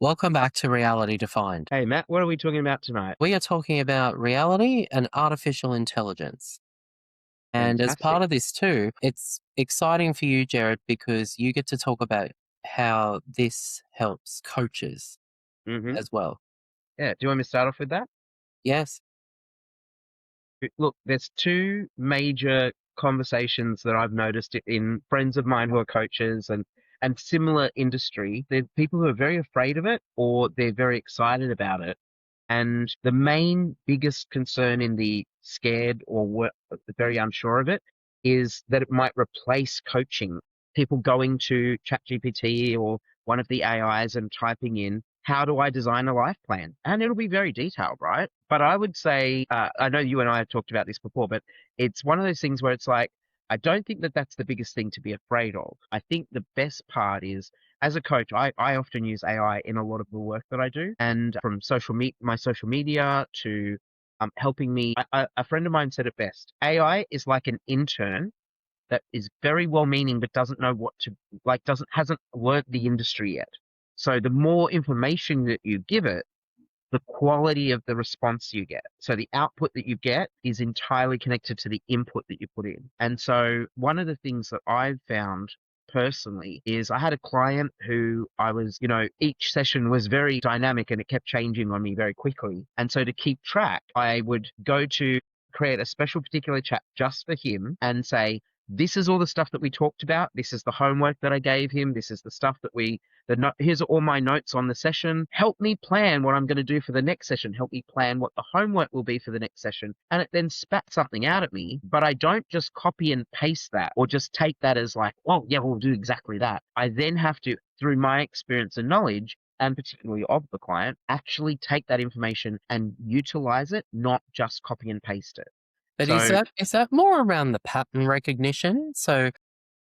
Welcome back to Reality Defined. Hey, Matt, what are we talking about tonight? We are talking about reality and artificial intelligence. And as Fantastic. part of this too, it's exciting for you, Jared, because you get to talk about how this helps coaches hmm as well. Yeah, do you want me to start off with that? Yes. Look, there's two major conversations that I've noticed in friends of mine who are coaches and similar industry. They're people who are very afraid of it or they're very excited about it. And the main biggest concern in the scared or very unsure of it is that it might replace coaching. People going to ChatGPT or one of the AIs and typing in, how do I design a life plan? And it'll be very detailed, right? But I would say, I know you and I have talked about this before, but it's one of those things where it's like, I don't think that that's the biggest thing to be afraid of. I think the best part is as a coach, I often use AI in a lot of the work that I do, and from my social media to helping me. A friend of mine said it best: AI is like an intern that is very well-meaning but doesn't know what to hasn't learnt the industry yet. So the more information that you give it, the quality of the response you get. So the output that you get is entirely connected to the input that you put in. And so one of the things that I've found personally is I had a client who each session was very dynamic and it kept changing on me very quickly. And so to keep track, I would go to create a special particular chat just for him and say, this is all the stuff that we talked about. This is the homework that I gave him. This is the stuff that here's all my notes on the session. Help me plan what I'm going to do for the next session. Help me plan what the homework will be for the next session. And it then spat something out at me, but I don't just copy and paste that or just take that as like, well, yeah, we'll do exactly that. I then have to, through my experience and knowledge, and particularly of the client, actually take that information and utilize it, not just copy and paste it. But So, is that more around the pattern recognition? So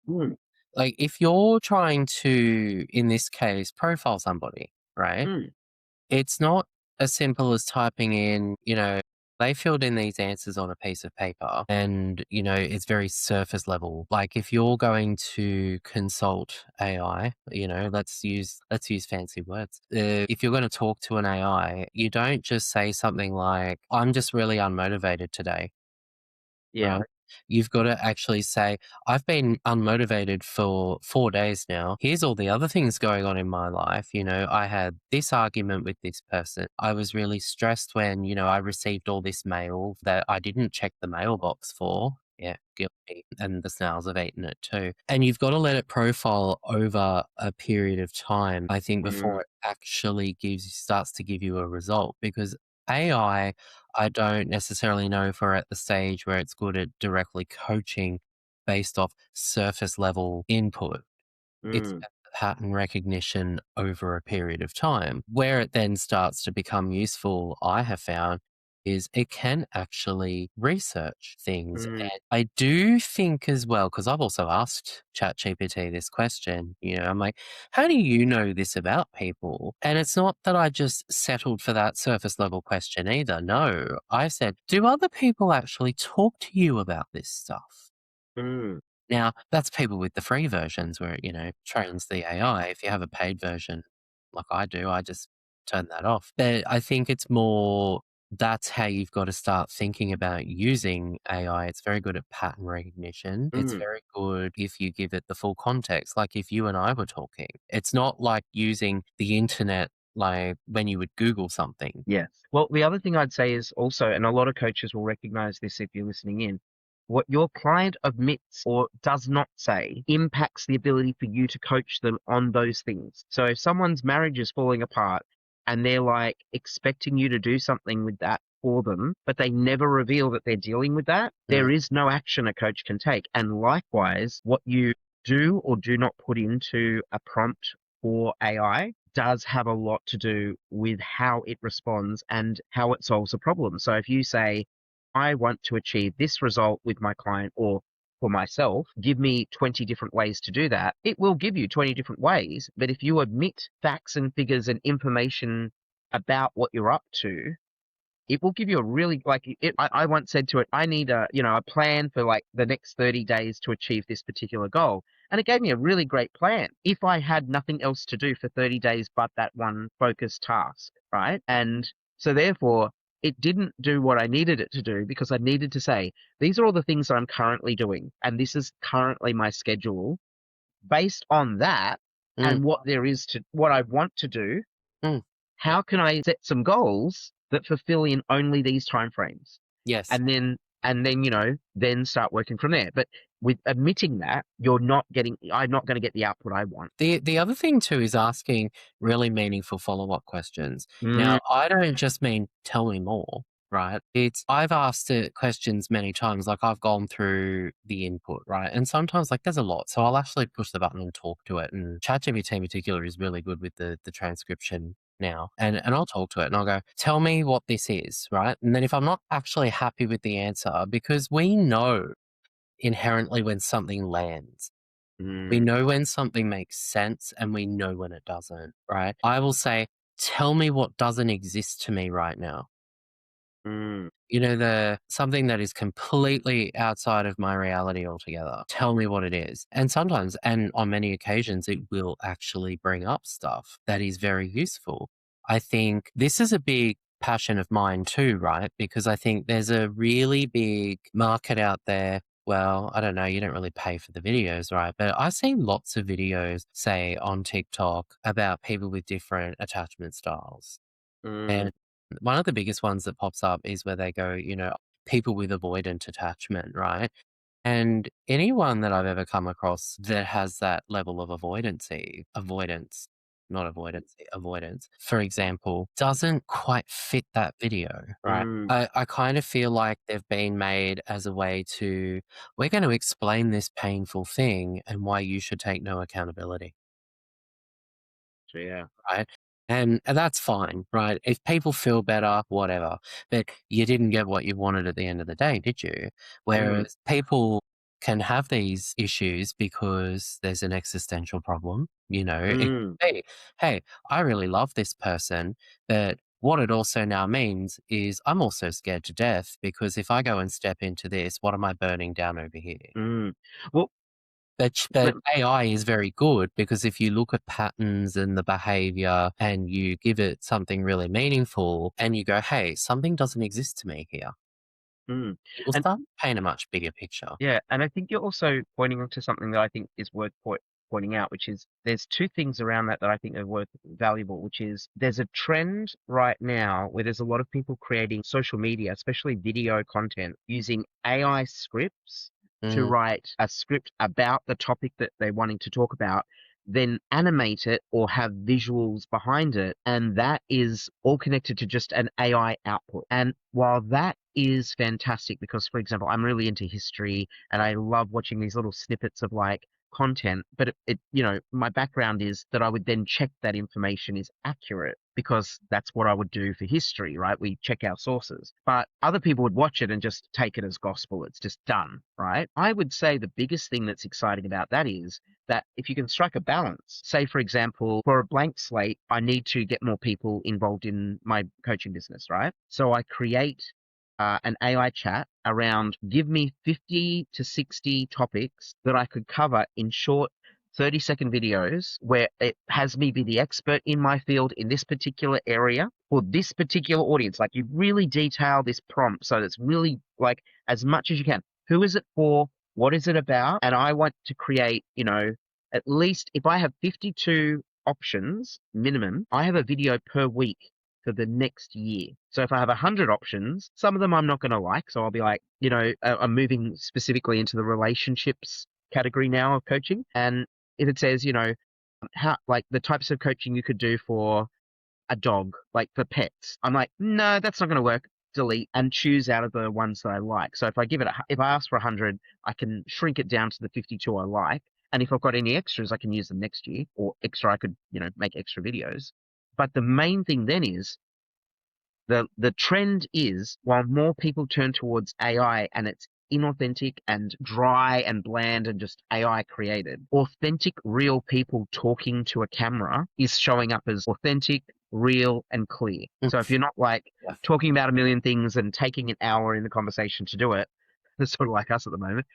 mm, like if you're trying to, in this case, profile somebody, right? mm, It's not as simple as typing in, they filled in these answers on a piece of paper and, it's very surface level. Like if you're going to consult AI, let's use fancy words. If you're going to talk to an AI, you don't just say something like, I'm just really unmotivated today. yeah. Right. You've got to actually say, I've been unmotivated for 4 days now. Here's all the other things going on in my life. I had this argument with this person. I was really stressed when, I received all this mail that I didn't check the mailbox for. Yeah, guilty. And the snails have eaten it too. And you've got to let it profile over a period of time, I think, Mm, before it actually starts to give you a result. Because I don't necessarily know if we're at the stage where it's good at directly coaching based off surface level input. It's mm, pattern recognition over a period of time. Where it then starts to become useful, I have found, is it can actually research things. mm, And I do think as well, because I've also asked ChatGPT this question, I'm like, how do you know this about people? And it's not that I just settled for that surface level question either. No, I said, do other people actually talk to you about this stuff? mm, Now, that's people with the free versions where it, trains the AI. If you have a paid version like I do, I just turn that off. But I think it's more that's how you've got to start thinking about using AI. It's very good at pattern recognition. It's mm. very good if you give it the full context. Like if you and I were talking, it's not like using the internet like when you would Google something. Yes. Well, the other thing I'd say is also, and a lot of coaches will recognize this if you're listening in, what your client admits or does not say impacts the ability for you to coach them on those things. So if someone's marriage is falling apart and they're like expecting you to do something with that for them, but they never reveal that they're dealing with that, Mm, there is no action a coach can take. And likewise, what you do or do not put into a prompt for AI does have a lot to do with how it responds and how it solves a problem. So if you say, I want to achieve this result with my client or for myself, give me 20 different ways to do that, it will give you 20 different ways. But if you omit facts and figures and information about what you're up to, it will give you a really I once said to it, I need a plan for like the next 30 days to achieve this particular goal. And it gave me a really great plan if I had nothing else to do for 30 days but that one focused task, right? And so therefore, it didn't do what I needed it to do because I needed to say, these are all the things that I'm currently doing, and this is currently my schedule. Based on that Mm, and what I want to do, mm, how can I set some goals that fulfill in only these timeframes? yes. And then start working from there. But with admitting that I'm not going to get the output I want. The other thing too is asking really meaningful follow-up questions. Mm, Now, I don't just mean tell me more, right? It's I've asked it questions many times, like I've gone through the input, right? And sometimes like there's a lot. So I'll actually push the button and talk to it. And ChatGPT in particular is really good with the transcription now. And I'll talk to it and I'll go, tell me what this is, right? And then if I'm not actually happy with the answer, because we know inherently when something lands. We mm, know when something makes sense and we know when it doesn't, right? I will say, tell me what doesn't exist to me right now. mm, You know, the something that is completely outside of my reality altogether. Tell me what it is. And sometimes, and on many occasions, it will actually bring up stuff that is very useful. I think this is a big passion of mine too, right? Because I think there's a really big market out there. Well, I don't know, you don't really pay for the videos, right? But I've seen lots of videos, say on TikTok, about people with different attachment styles. mm, And one of the biggest ones that pops up is where they go, people with avoidant attachment, right? And anyone that I've ever come across that has that level of avoidance, for example, doesn't quite fit that video, right? mm. I kind of feel like they've been made as a way to, we're going to explain this painful thing and why you should take no accountability. So yeah. Right? And that's fine, right? If people feel better, whatever. But you didn't get what you wanted at the end of the day, did you? Mm, Whereas people can have these issues because there's an existential problem. It mm, could be, hey, I really love this person, but what it also now means is I'm also scared to death because if I go and step into this, what am I burning down over here? mm. Well, But let, AI is very good because if you look at patterns and the behavior and you give it something really meaningful and you go, "Hey, something doesn't exist to me here," mm. it will And start to paint a much bigger picture. yeah, and I think you're also pointing to something that I think is worth pointing out, which is there's two things around that I think are worth valuable, which is there's a trend right now where there's a lot of people creating social media, especially video content, using AI scripts to Mm, write a script about the topic that they're wanting to talk about, then animate it or have visuals behind it. And that is all connected to just an AI output. And while that is fantastic because, for example, I'm really into history and I love watching these little snippets of like content, but my background is that I would then check that information is accurate because that's what I would do for history, right? We check our sources. But other people would watch it and just take it as gospel. It's just done, right? I would say the biggest thing that's exciting about that is that if you can strike a balance, say, for example, for a blank slate, I need to get more people involved in my coaching business, right? So I create an AI chat around give me 50 to 60 topics that I could cover in short 30-second videos where it has me be the expert in my field in this particular area for this particular audience. Like you really detail this prompt so that's really like as much as you can. Who is it for? What is it about? And I want to create, at least if I have 52 options minimum, I have a video per week for the next year. So if I have 100 options, some of them I'm not going to like. So I'll be like, I'm moving specifically into the relationships category now of coaching. And if it says, how like the types of coaching you could do for a dog, like for pets, I'm like, no, that's not going to work. Delete and choose out of the ones that I like. So if I ask for 100, I can shrink it down to the 52 I like. And if I've got any extras, I can use them next year or extra. I could, make extra videos. But the main thing then is the trend is while more people turn towards AI and it's inauthentic and dry and bland and just AI created, authentic, real people talking to a camera is showing up as authentic, real, and clear. mm, So if you're not like yeah. talking about a million things and taking an hour in the conversation to do it, that's sort of like us at the moment.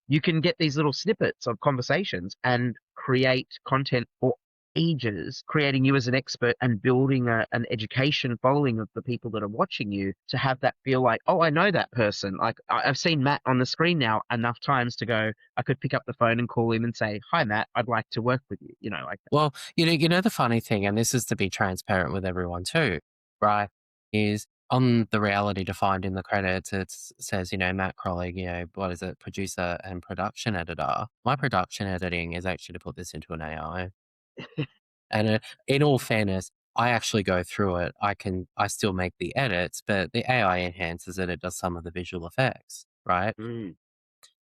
you can get these little snippets of conversations and create content for ages, creating you as an expert and building an education following of the people that are watching you to have that feel like, oh, I know that person. Like I've seen Matt on the screen now enough times to go, I could pick up the phone and call him and say, hi, Matt, I'd like to work with you, like that. Well, the funny thing, and this is to be transparent with everyone too, right? Is on the reality defined in the credits, it says, Matt Krollig, what is it, producer and production editor. My production editing is actually to put this into an AI. And in all fairness, I actually go through it. I still make the edits, but the AI enhances it. It does some of the visual effects, right? Mm,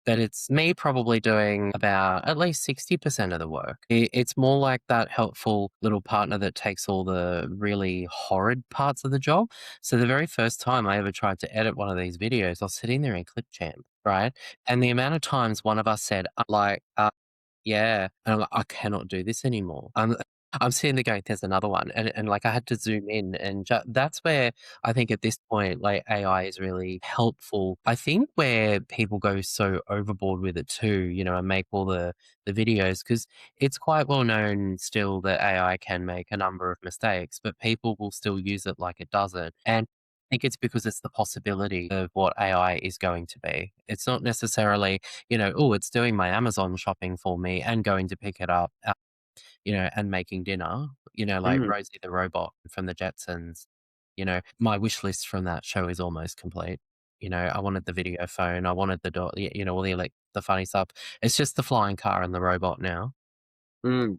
But it's me probably doing about at least 60% of the work. It's more like that helpful little partner that takes all the really horrid parts of the job. So the very first time I ever tried to edit one of these videos, I was sitting there in ClipChamp, right? And the amount of times one of us said, yeah, and I'm like, "I cannot do this anymore." I'm sitting there going, "There's another one," and, like, I had to zoom in, and that's where I think at this point, like, AI is really helpful. I think where people go so overboard with it too, and make all the videos, because it's quite well known still that AI can make a number of mistakes, but people will still use it like it doesn't, and I think it's because it's the possibility of what AI is going to be. It's not necessarily, "Oh, it's doing my Amazon shopping for me and going to pick it up, and making dinner," like mm, Rosie the robot from the Jetsons. My wish list from that show is almost complete. I wanted the video phone, I wanted the door, all the funny stuff. It's just the flying car and the robot now. mm,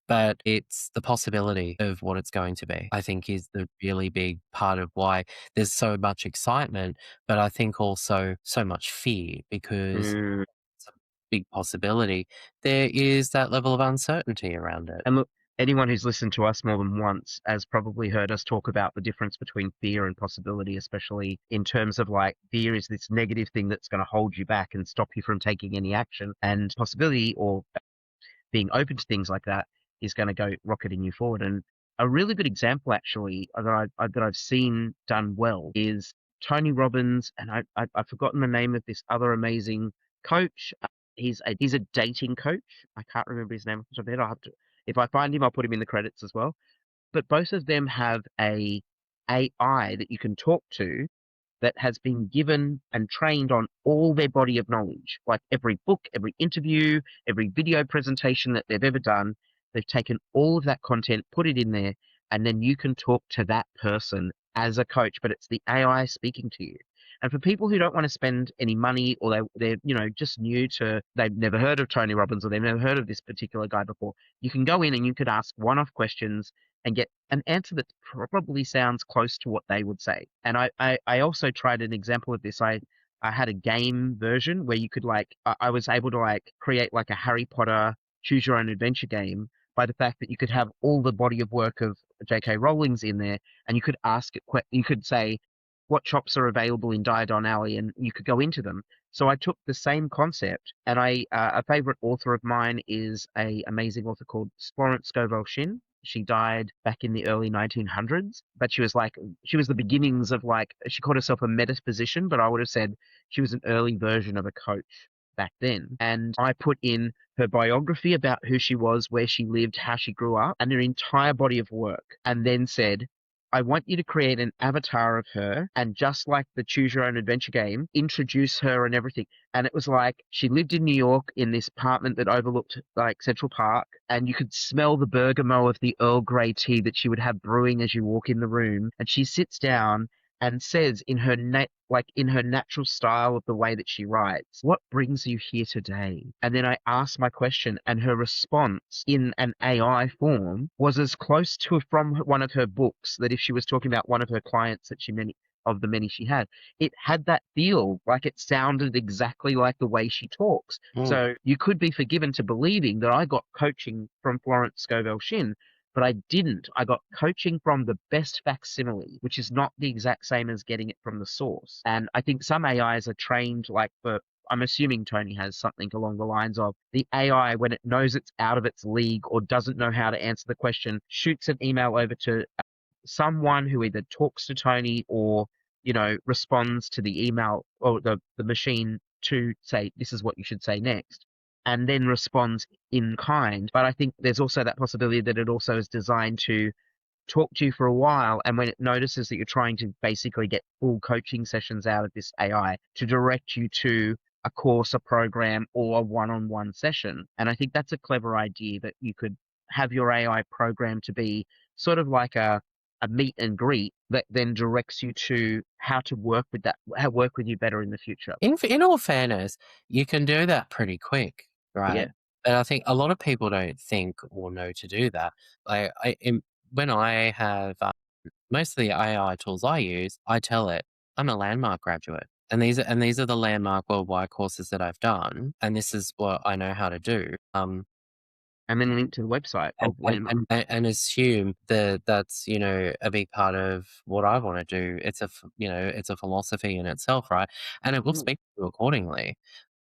But it's the possibility of what it's going to be, I think, is the really big part of why there's so much excitement, but I think also so much fear because mm. it's a big possibility. There is that level of uncertainty around it. And look, anyone who's listened to us more than once has probably heard us talk about the difference between fear and possibility, especially in terms of like fear is this negative thing that's going to hold you back and stop you from taking any action, and possibility or being open to things like that is going to go rocketing you forward. And a really good example, actually, that I've seen done well is Tony Robbins, and I've forgotten the name of this other amazing coach. He's a dating coach. I can't remember his name off the top of my head. I'll have to, if I find him, I'll put him in the credits as well. But both of them have a AI that you can talk to that has been given and trained on all their body of knowledge, like every book, every interview, every video presentation that they've ever done. They've taken all of that content, put it in there, and then you can talk to that person as a coach, but it's the AI speaking to you. And for people who don't want to spend any money or they're just new to, they've never heard of Tony Robbins or they've never heard of this particular guy before, you can go in and you could ask one-off questions and get an answer that probably sounds close to what they would say. And I also tried an example of this. I had a game version where you could I was able to create like a Harry Potter choose your own adventure game by the fact that you could have all the body of work of J.K. Rowling's in there, and you could ask it. You could say what shops are available in Diagon Alley, and you could go into them. So I took the same concept, and a favorite author of mine is a amazing author called Florence Scovel Shinn. She died back in the early 1900s, but she was the beginnings of she called herself a metaphysician, but I would have said she was an early version of a coach back then. And I put in her biography about who she was, where she lived, how she grew up, and her entire body of work, and then said, I want you to create an avatar of her and just like the choose your own adventure game, introduce her and everything. And it was like she lived in New York in this apartment that overlooked like Central Park, and you could smell the bergamot of the Earl Grey tea that she would have brewing as you walk in the room. And she sits down and says in her in her natural style of the way that she writes, what brings you here today? And then I asked my question, and her response in an AI form was as close to from one of her books that if she was talking about one of her clients that of the many she had, it had that feel like it sounded exactly like the way she talks. Mm. So you could be forgiven to believing that I got coaching from Florence Scovel Shinn, but I didn't. I got coaching from the best facsimile, which is not the exact same as getting it from the source. And I think some AIs are trained I'm assuming Tony has something along the lines of the AI, when it knows it's out of its league or doesn't know how to answer the question, shoots an email over to someone who either talks to Tony or, responds to the email or the machine to say, this is what you should say next, and then responds in kind. But I think there's also that possibility that it also is designed to talk to you for a while, and when it notices that you're trying to basically get full coaching sessions out of this AI, to direct you to a course, a program, or a one-on-one session. And I think that's a clever idea, that you could have your AI program to be sort of like a meet and greet that then directs you to how to work with that, how work with you better in the future. In all fairness, you can do that pretty quick, Yeah. right? And I think a lot of people don't think or know to do that. Like when I have most of the AI tools I use, I tell it I'm a landmark graduate, and these are the landmark worldwide courses that I've done, and this is what I know how to do. And then link to the website And of Landmark. and assume that that's, a big part of what I wanna do. It's a philosophy in itself, right? And it will Mm. speak to you accordingly.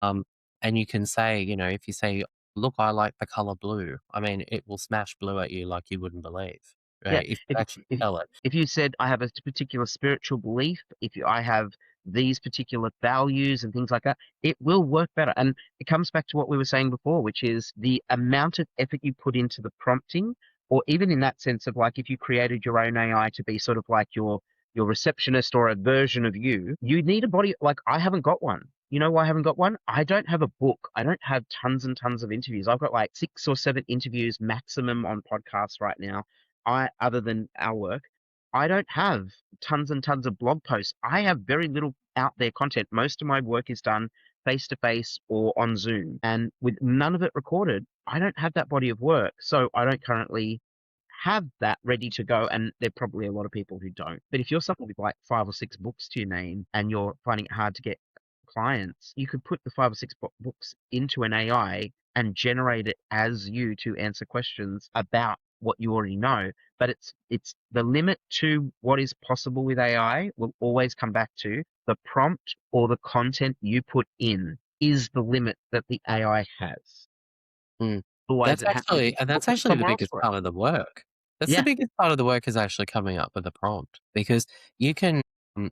Um, and you can say, if you say, "Look, I like the color blue," I mean, it will smash blue at you like you wouldn't believe, Yeah. right? If you If actually if tell it. if you said, "I have a particular spiritual belief, I have these particular values and things like that," it will work better. And it comes back to what we were saying before, which is the amount of effort you put into the prompting, or even in that sense of, like, if you created your own AI to be sort of like your receptionist or a version of you, you need a body. Like, I haven't got one. You know why I haven't got one? I don't have a book. I don't have tons and tons of interviews. I've got like 6 or 7 interviews maximum on podcasts right now. Other than our work, I don't have tons and tons of blog posts. I have very little out there content. Most of my work is done face to face or on Zoom. And with none of it recorded, I don't have that body of work. So I don't currently have that ready to go. And there are probably a lot of people who don't. But if you're someone with like 5 or 6 books to your name and you're finding it hard to get clients, you could put the 5 or 6 books into an AI and generate it as you to answer questions about what you already know. But it's the limit to what is possible with AI will always come back to the prompt, or the content you put in is the limit that the AI has. Mm. Otherwise, That's it has to actually and that's look actually the somewhere else biggest for it. part of the work. That's the Yeah, biggest part of the work, is actually coming up with a prompt, because you can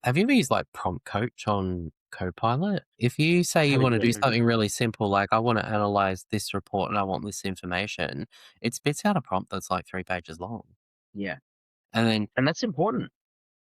have you ever used, like, Prompt Coach on Copilot? If you say you haven't wanna yet. do No. something really simple, like, "I wanna analyze this report and I want this information," it spits out a prompt that's, like, 3 pages long. Yeah, And then and that's important.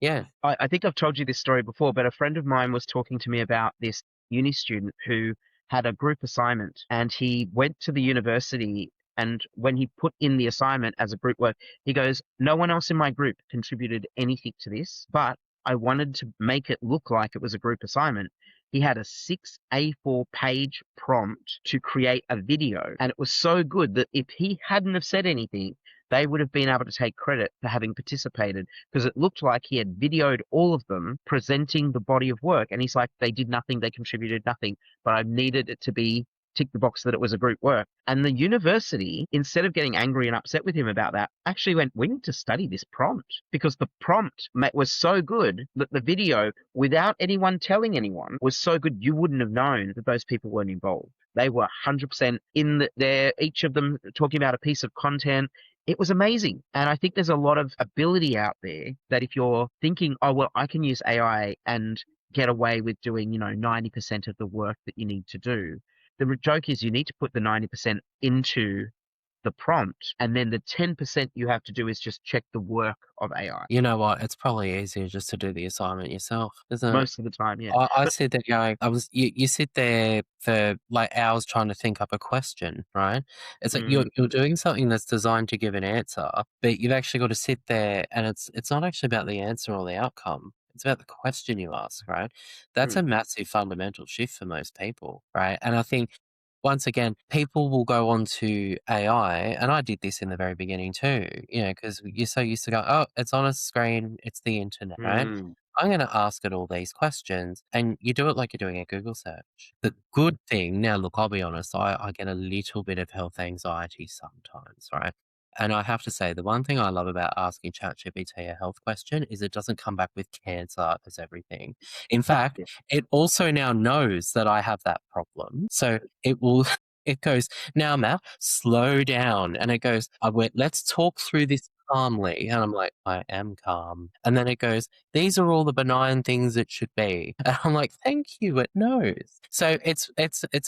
yeah. I think I've told you this story before, but a friend of mine was talking to me about this uni student who had a group assignment, and he went to the university, and when he put in the assignment as a group work, he goes, "No one else in my group contributed anything to this, but I wanted to make it look like it was a group assignment." He had a 6 A4 page prompt to create a video, and it was so good that if he hadn't have said anything, they would have been able to take credit for having participated, because it looked like he had videoed all of them presenting the body of work. And he's like, they did nothing, they contributed nothing, but I needed it to be tick the box that it was a group work. And the university, instead of getting angry and upset with him about that, actually went, we need to study this prompt, because the prompt was so good that the video, without anyone telling anyone, was so good you wouldn't have known that those people weren't involved. They were 100% in there, each of them talking about a piece of content. It was amazing. And I think there's a lot of ability out there that if you're thinking, oh, well, I can use AI and get away with doing, 90% of the work that you need to do. The joke is you need to put the 90% into the prompt, and then the 10% you have to do is just check the work of AI. You know what? It's probably easier just to do the assignment yourself, isn't it? Most of the time, yeah. I But sit there going, you sit there for like hours trying to think up a question, right? It's like mm, you're doing something that's designed to give an answer, but you've actually got to sit there, and it's not actually about the answer or the outcome. It's about the question you ask, right? That's mm, a massive fundamental shift for most people, right? And I think once again, people will go on to AI, and I did this in the very beginning too, because you're so used to go, oh, it's on a screen, it's the internet, right? mm, I'm going to ask it all these questions, and you do it like you're doing a Google search. The good thing, now look, I'll be honest, I get a little bit of health anxiety sometimes, right? And I have to say, the one thing I love about asking ChatGPT a health question is it doesn't come back with cancer as everything. In fact, yeah. it also now knows that I have that problem. So it will, it goes, now, Matt, slow down. And it goes, let's talk through this calmly. And I'm like, I am calm. And then it goes, these are all the benign things it should be. And I'm like, thank you, it knows. So it's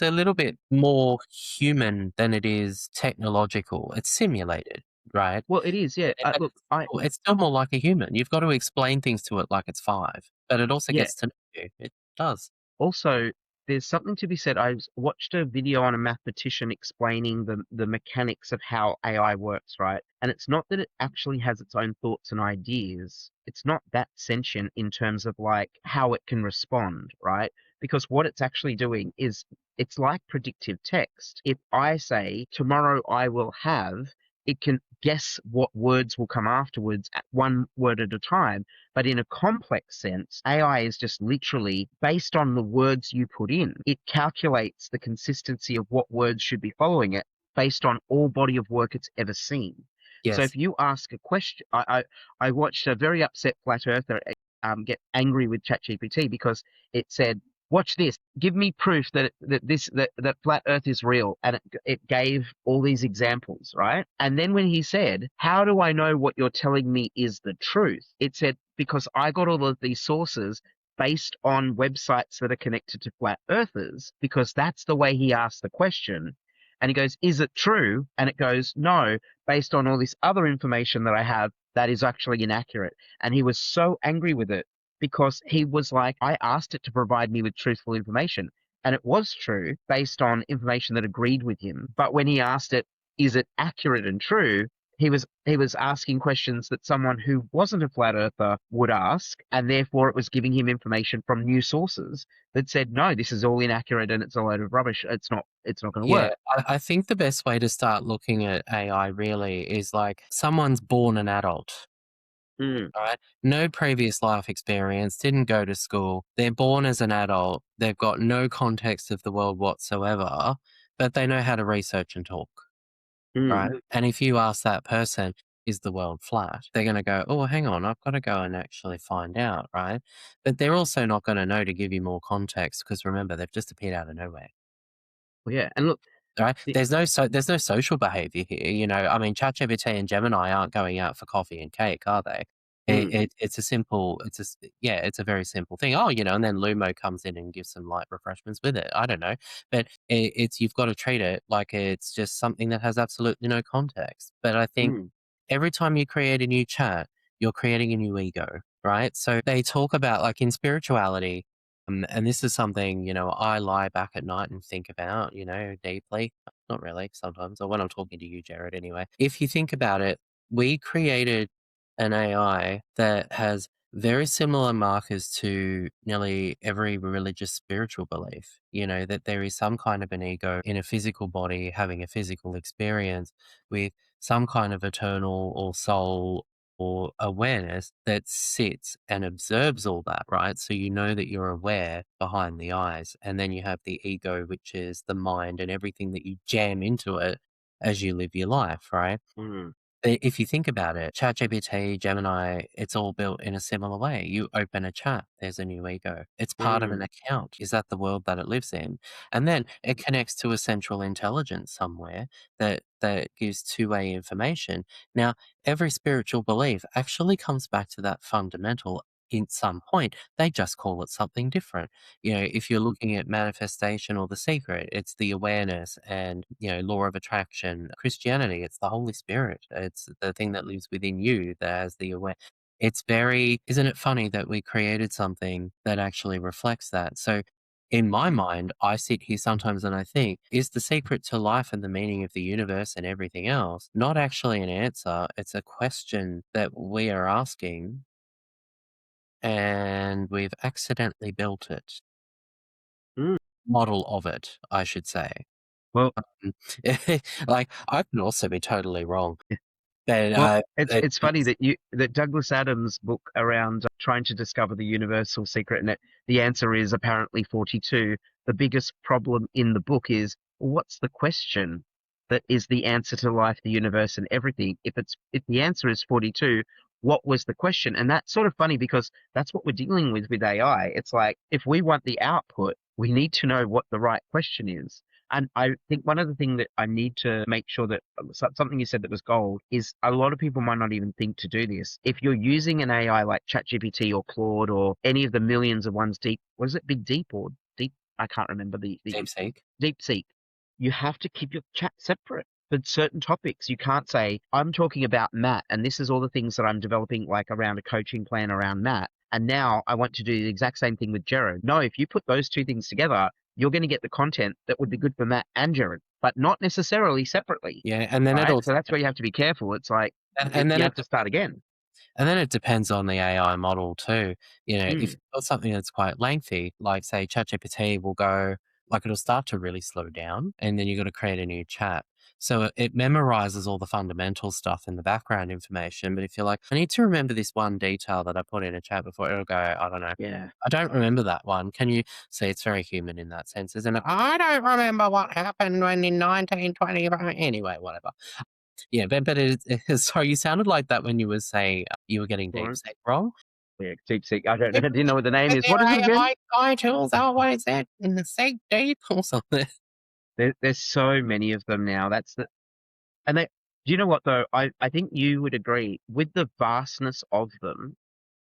a little bit more human than it is technological. It's simulated, right? Well, it is, yeah. But Look, it's still more like a human. You've got to explain things to it like it's 5, but it also yeah. gets to know you. It does. Also, there's something to be said. Watched a video on a mathematician explaining the mechanics of how AI works, right? And it's not that it actually has its own thoughts and ideas. It's not that sentient in terms of like how it can respond, right? Because what it's actually doing is it's like predictive text. If I say tomorrow I will have, it can guess what words will come afterwards at one word at a time. But in a complex sense, AI is just literally based on the words you put in. It calculates the consistency of what words should be following it based on all body of work it's ever seen. So Yes. if you ask a question, I watched a very upset flat earther get angry with ChatGPT because it said, "Watch this. Give me proof that flat Earth is real." And it gave all these examples, right? And then when he said, "How do I know what you're telling me is the truth?" It said, "Because I got all of these sources based on websites that are connected to flat earthers," because that's the way he asked the question. And he goes, "Is it true?" And it goes, "No, based on all this other information that I have that is actually inaccurate." And he was so angry with it because he was like, I asked it to provide me with truthful information. And it was true based on information that agreed with him. But when he asked it, is it accurate and true? He was asking questions that someone who wasn't a flat earther would ask, and therefore it was giving him information from new sources that said, no, this is all inaccurate and it's a load of rubbish. It's not going to Yeah, work. I think the best way to start looking at AI really is like someone's born an adult, Mm, right? No previous life experience, didn't go to school. They're born as an adult. They've got no context of the world whatsoever, but they know how to research and talk, mm. right? And if you ask that person, is the world flat? They're going to go, oh, hang on, I've got to go and actually find out, right? But they're also not going to know to give you more context because remember, they've just appeared out of nowhere. Well, yeah. And look, Right? the, There's no social behavior here, you know? I mean, ChatGPT and Gemini aren't going out for coffee and cake, are they? mm, It's a simple it's a s yeah, it's a very simple thing. Oh, you know, and then Lumo comes in and gives some light refreshments with it. I don't know, but it's you've got to treat it like it's just something that has absolutely no context. But I think mm, every time you create a new chat, you're creating a new ego, right? So they talk about like in spirituality, and this is something, you know, I lie back at night and think about, you know, deeply. Not really, sometimes, or when I'm talking to you, Jared, anyway. If you think about it, we created an AI that has very similar markers to nearly every religious spiritual belief. You know, that there is some kind of an ego in a physical body having a physical experience with some kind of eternal or soul or awareness that sits and observes all that, right? So you know that you're aware behind the eyes. And then you have the ego, which is the mind and everything that you jam into it as you live your life, right? mm, If you think about it, ChatGPT, Gemini, it's all built in a similar way. You open a chat, there's a new ego. It's part of an mm, account. Is that the world that it lives in? And then it connects to a central intelligence somewhere that gives two-way information. Now, every spiritual belief actually comes back to that fundamental in some point. They just call it something different. You know, if you're looking at manifestation or the secret, it's the awareness and, you know, law of attraction. Christianity, it's the Holy Spirit. It's the thing that lives within you that has the aware. It's very, isn't it funny that we created something that actually reflects that? So in my mind, I sit here sometimes and I think, is the secret to life and the meaning of the universe and everything else not actually an answer? It's a question that we are asking and we've accidentally built it. mm. Model of it, I should say. Well, Mm. Like, I can also be totally wrong, but, Well, it's funny it's that Douglas Adams' book around trying to discover the universal secret, and the answer is apparently 42. The biggest problem in the book is, well, what's the question that is the answer to life, the universe, and everything? If the answer is 42, what was the question? And that's sort of funny because that's what we're dealing with AI. It's like if we want the output, we need to know what the right question is. And I think one of the things that I need to make sure that something you said that was gold is a lot of people might not even think to do this. If you're using an AI like ChatGPT or Claude or any of the millions of ones deep, was it Big Deep or Deep? I can't remember the DeepSeek. DeepSeek. You have to keep your chat separate for certain topics. You can't say, I'm talking about Matt, and this is all the things that I'm developing, like around a coaching plan around Matt. And now I want to do the exact same thing with Jared. No, if you put those two things together, you're going to get the content that would be good for Matt and Jared, but not necessarily separately, Yeah, and then it right? also So that's where you have to be careful. It's like and then you it have to start again. And then it depends on the AI model too. You know, if Mm, you've got something that's quite lengthy, like say ChatGPT will go, like it'll start to really slow down and then you've got to create a new chat. So it memorizes all the fundamental stuff in the background information. But if you're like, I need to remember this one detail that I put in a chat before, it'll go, I don't know. yeah, I don't remember that one. Can you see it's very human in that sense, isn't it? I don't remember what happened when in 1920. Anyway, whatever. Yeah, but sorry, you sounded like that when you were saying you were getting Florence. DeepSeek wrong. Yeah, DeepSeek. I don't know. It's I didn't know what the name the is. new What is it again? AI tools. Oh, what is that? In the Seek Deep or something. There's so many of them now. That's the and they. Do you know what though? I think you would agree with the vastness of them.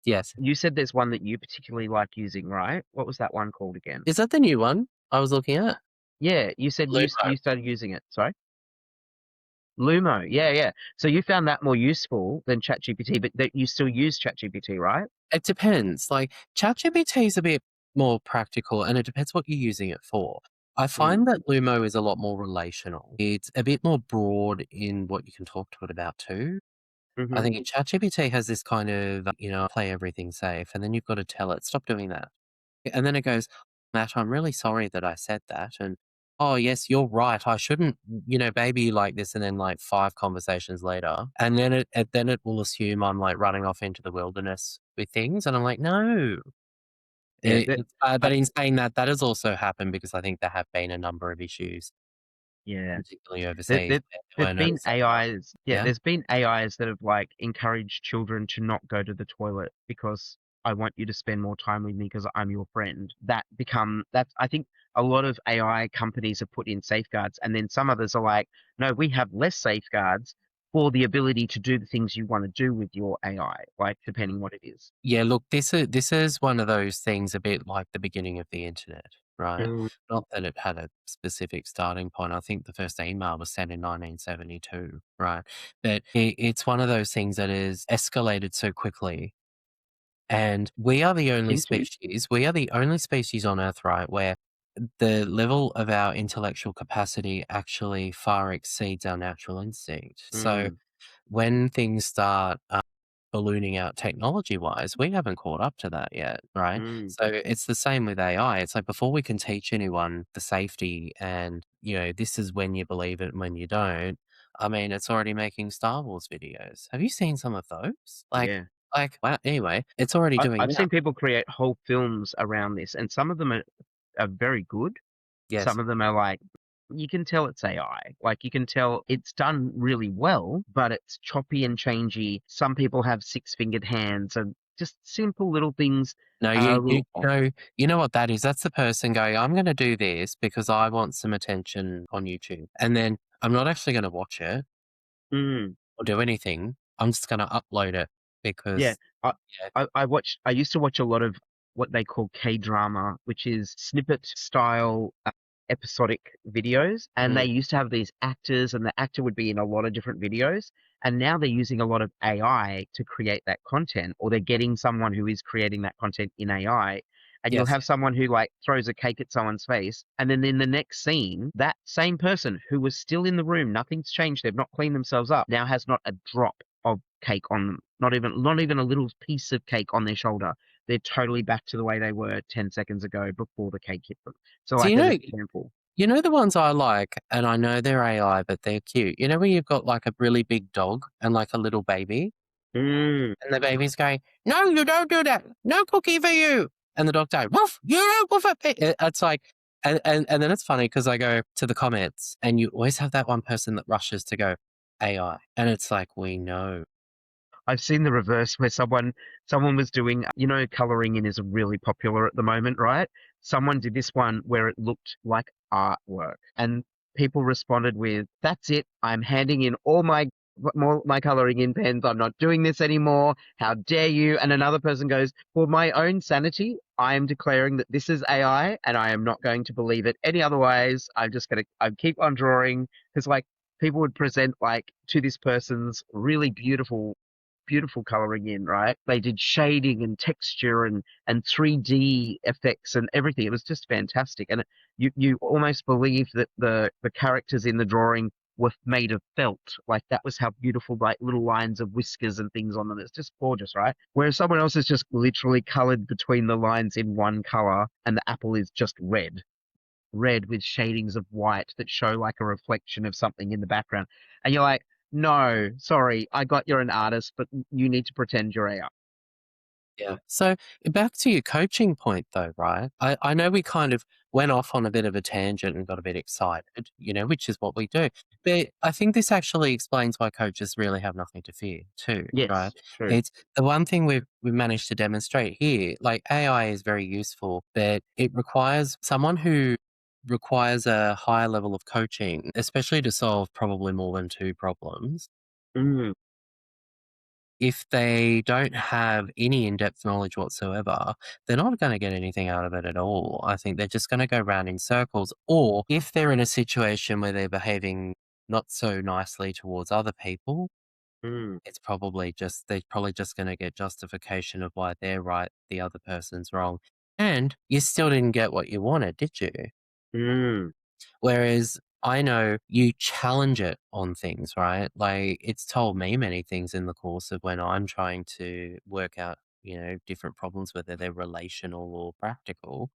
Yes. You said there's one that you particularly like using, right? What was that one called again? Is that the new one I was looking at? Yeah, you said Lupo. you started using it. Sorry, Lumo. Yeah, yeah. So you found that more useful than ChatGPT, but that you still use ChatGPT, right? It depends. Like ChatGPT is a bit more practical and it depends what you're using it for. I Mm, find that Lumo is a lot more relational. It's a bit more broad in what you can talk to it about too. I mm-hmm. think ChatGPT has this kind of, play everything safe, and then you've got to tell it, stop doing that. And then it goes, Matt, I'm really sorry that I said that. And, oh, yes, you're right. I shouldn't, baby you like this. And then like 5 conversations later, and then it will assume I'm like running off into the wilderness with things. And I'm like, no. Yeah, But I, in saying that, that has also happened because I think there have been a number of issues, yeah. particularly There, overseas. there, There there's were no been AIs, yeah, yeah. there's been AIs that have like encouraged children to not go to the toilet because I want you to spend more time with me because I'm your friend. That's, I think a lot of AI companies have put in safeguards, and then some others are like, no, we have less safeguards for the ability to do the things you want to do with your AI, like depending what it is. Yeah, look, this is one of those things a bit like the beginning of the internet, right? Mm, Not that it had a specific starting point. I think the first email was sent in 1972, right? But it's one of those things that is escalated so quickly. And into? we are the only species on Earth, right, where the level of our intellectual capacity actually far exceeds our natural instinct. So Mm, when things start ballooning out technology wise, we haven't caught up to that yet, right? mm, So it's the same with AI. It's like before we can teach anyone the safety and, this is when you believe it and when you don't. I mean, it's already making Star Wars videos. Have you seen some of those? yeah. Wow. Anyway, it's already doing I've that. seen people create whole films around this, and some of them are very good. Yes. Some of them are like, you can tell it's AI. Like, you can tell it's done really well, but it's choppy and changey. Some people have six-fingered hands and just simple little things No, are you, a you, little you off. know, you know what that is? That's the person going, I'm going to do this because I want some attention on YouTube. And then I'm not actually going to watch it Mm. or do anything. I'm just going to upload it Yeah, because, I, yeah. I used to watch a lot of what they call K-drama, which is snippet style episodic videos, and they Mm, used to have these actors, and the actor would be in a lot of different videos, and now they're using a lot of AI to create that content, or they're getting someone who is creating that content in AI. And you'll yes. have someone who like throws a cake at someone's face, and then in the next scene, that same person who was still in the room, nothing's changed, they've not cleaned themselves up, now has not a drop of cake on them. Not even a little piece of cake on their shoulder. They're totally back to the way they were 10 seconds ago before the cake hit them. So So, like as an example. the ones I like, and I know they're AI, but they're cute. You know, where you've got like a really big dog and like a little baby, Mm, and the baby's going, no, you don't do that. No cookie for you. And the dog goes, woof, you don't woof it. It's like, and then it's funny because I go to the comments and you always have that one person that rushes to go AI. And it's like, we know. I've seen the reverse where someone was doing, coloring in is really popular at the moment, right? Someone did this one where it looked like artwork. And people responded with, "That's it. I'm handing in all my coloring in pens. I'm not doing this anymore. How dare you?" And another person goes, "For my own sanity, I am declaring that this is AI and I am not going to believe it any otherwise. I keep on drawing." Because like people would present like to this person's really beautiful coloring in, right? They did shading and texture and 3D effects and everything. It was just fantastic. And you almost believe that the characters in the drawing were made of felt. Like that was how beautiful, like little lines of whiskers and things on them. It's just gorgeous, right? Whereas someone else has just literally colored between the lines in one color and the apple is just red with shadings of white that show like a reflection of something in the background. And you're like, no, sorry, I got you're an artist, but you need to pretend you're AI. Yeah. So back to your coaching point though, right? I know we kind of went off on a bit of a tangent and got a bit excited, which is what we do. But I think this actually explains why coaches really have nothing to fear too, right? Yes, true. It's the one thing we've managed to demonstrate here, like AI is very useful, but it requires someone who requires a higher level of coaching, especially to solve probably more than two problems. Mm, If they don't have any in-depth knowledge whatsoever, they're not going to get anything out of it at all. I think they're just going to go round in circles. Or if they're in a situation where they're behaving not so nicely towards other people, mm, they're probably just going to get justification of why they're right, the other person's wrong. And you still didn't get what you wanted, did you? mm. Whereas I know you challenge it on things, right? Like it's told me many things in the course of when I'm trying to work out, different problems, whether they're relational or practical.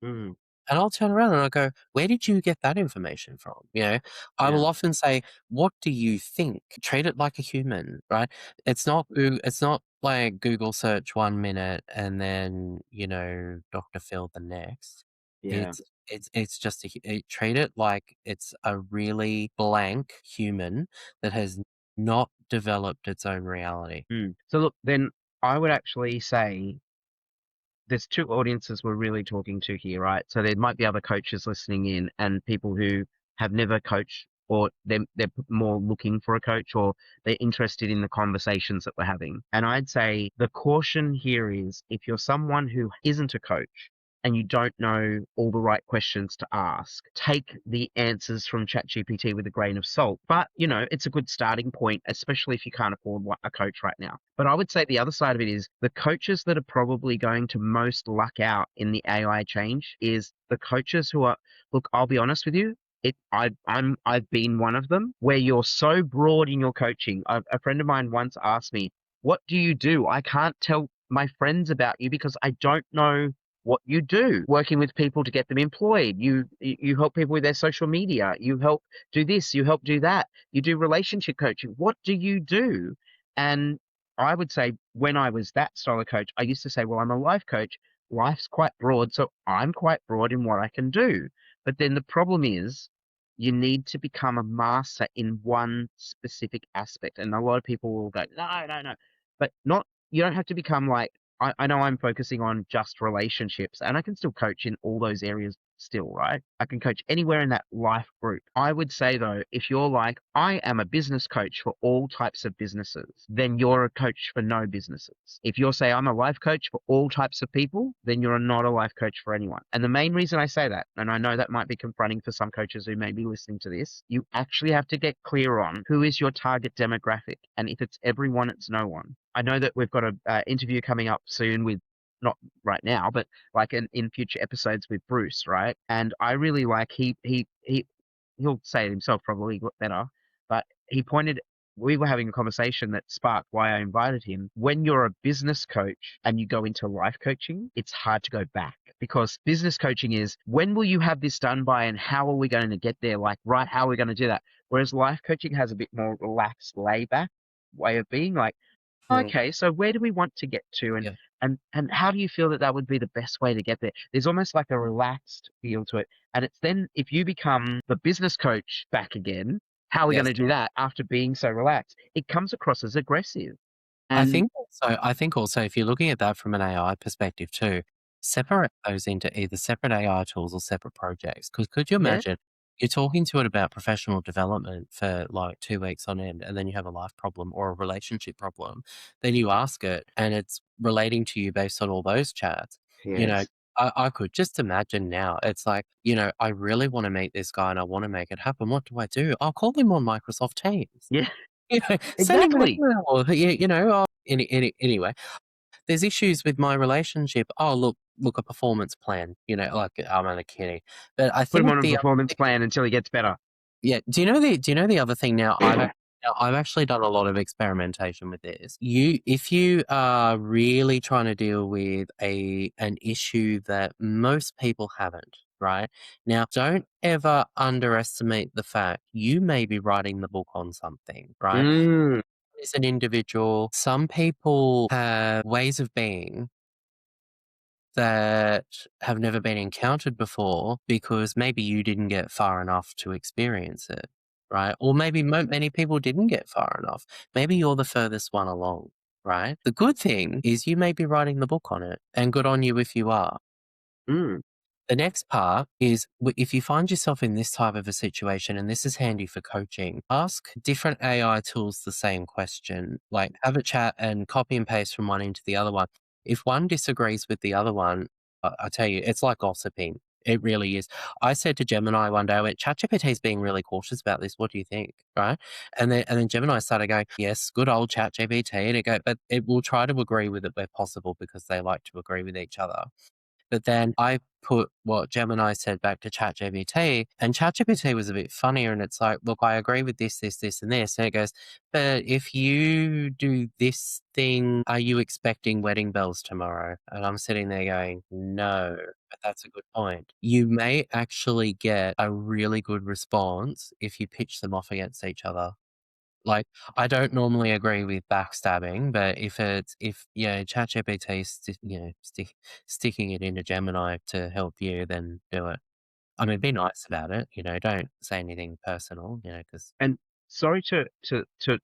Mm, And I'll turn around and I'll go, "Where did you get that information from?" I yeah, will often say, "What do you think?" Treat it like a human, right? It's not like Google search 1 minute and then, Dr. Phil the next. yeah. It's just treat it like it's a really blank human that has not developed its own reality. Mm. So look, then I would actually say there's two audiences we're really talking to here, right? So there might be other coaches listening in and people who have never coached or they're more looking for a coach or they're interested in the conversations that we're having. And I'd say the caution here is if you're someone who isn't a coach and you don't know all the right questions to ask, take the answers from ChatGPT with a grain of salt. But, it's a good starting point, especially if you can't afford a coach right now. But I would say the other side of it is the coaches that are probably going to most luck out in the AI change is the coaches who are, look, I'll be honest with you. I've been one of them where you're so broad in your coaching. A friend of mine once asked me, "What do you do? I can't tell my friends about you because I don't know what you do. Working with people to get them employed. You help people with their social media. You help do this. You help do that. You do relationship coaching. What do you do?" And I would say when I was that style of coach, I used to say, "Well, I'm a life coach. Life's quite broad, so I'm quite broad in what I can do." But then the problem is you need to become a master in one specific aspect. And a lot of people will go, "No, no, no." But not, you don't have to become like, I know I'm focusing on just relationships and I can still coach in all those areas still, right? I can coach anywhere in that life group. I would say though, if you're like, "I am a business coach for all types of businesses," then you're a coach for no businesses. If you're say, "I'm a life coach for all types of people," then you're not a life coach for anyone. And the main reason I say that, and I know that might be confronting for some coaches who may be listening to this, you actually have to get clear on who is your target demographic. And if it's everyone, it's no one. I know that we've got a interview coming up soon with, not right now, but like in future episodes with Bruce, right? And I really like he'll say it himself probably better, but he pointed. We were having a conversation that sparked why I invited him. When you're a business coach and you go into life coaching, it's hard to go back because business coaching is when will you have this done by and how are we going to get there? Like, right, how are we going to do that? Whereas life coaching has a bit more relaxed, lay back way of being like, Mm, okay, so where do we want to get to, and yeah. and how do you feel that that would be the best way to get there? There's almost like a relaxed feel to it, and it's then if you become the business coach back again, how are we going Yes. to do that after being so relaxed? It comes across as aggressive, I and think also I think also if you're looking at that from an AI perspective too, separate those into either separate AI tools or separate projects. Because could you Yeah. imagine you're talking to it about professional development for like 2 weeks on end, and then you have a life problem or a relationship problem. Then you ask it, and it's relating to you based on all those chats. You know, Yes. I could just imagine now. It's like, I really want to meet this guy and I want to make it happen. What do I do? I'll call him on Microsoft Teams. Yeah. Send him an Exactly. email. Or, anyway, there's issues with my relationship. Oh, look, a performance plan. Like I'm only kidding, but I Put him think on a the other performance thing, plan until he gets better. yeah. Do you know the other thing now? I've actually done a lot of experimentation with this. If you are really trying to deal with an issue that most people haven't, right? Now, don't ever underestimate the fact you may be writing the book on something, right? Mm, As an individual, some people have ways of being that have never been encountered before because maybe you didn't get far enough to experience it, right? Or maybe many people didn't get far enough. Maybe you're the furthest one along, right? The good thing is you may be writing the book on it, and good on you if you are. mm, The next part is if you find yourself in this type of a situation, and this is handy for coaching, ask different AI tools the same question. Like have a chat and copy and paste from one into the other one. If one disagrees with the other one, I tell you, it's like gossiping. It really is. I said to Gemini one day, I went, ChatGPT is being really cautious about this. What do you think? Right. And then Gemini started going, yes, good old ChatGPT. And it go, but it will try to agree with it where possible because they like to agree with each other. But then I put what Gemini said back to ChatGPT, and ChatGPT was a bit funnier. And it's like, look, I agree with this, this, this, and this. And it goes, but if you do this thing, are you expecting wedding bells tomorrow? And I'm sitting there going, no, but that's a good point. You may actually get a really good response if you pitch them off against each other. Like, I don't normally agree with backstabbing, but if ChatGPT is sticking it into Gemini to help you, then do it. I mean, be nice about it, don't say anything personal, because and sorry to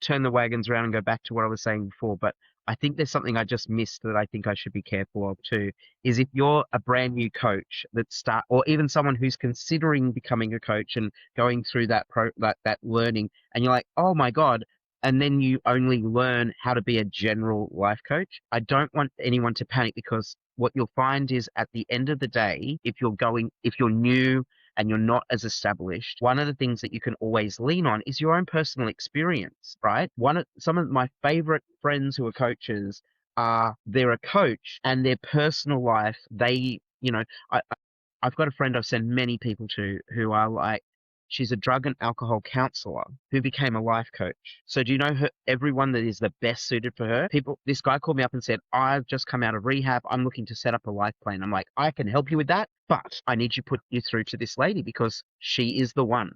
turn the wagons around and go back to what I was saying before, but I think there's something I just missed that I think I should be careful of too, is if you're a brand new coach or even someone who's considering becoming a coach and going through that learning, and you're like, oh my God, and then you only learn how to be a general life coach. I don't want anyone to panic, because what you'll find is at the end of the day, if you're new and you're not as established, one of the things that you can always lean on is your own personal experience, right? Some of my favorite friends who are coaches they're a coach, and their personal life, I've got a friend I've sent many people to who are like, she's a drug and alcohol counselor who became a life coach. So do you know everyone that is the best suited for her? This guy called me up and said, I've just come out of rehab. I'm looking to set up a life plan. I'm like, I can help you with that, but I need you put you through to this lady because she is the one.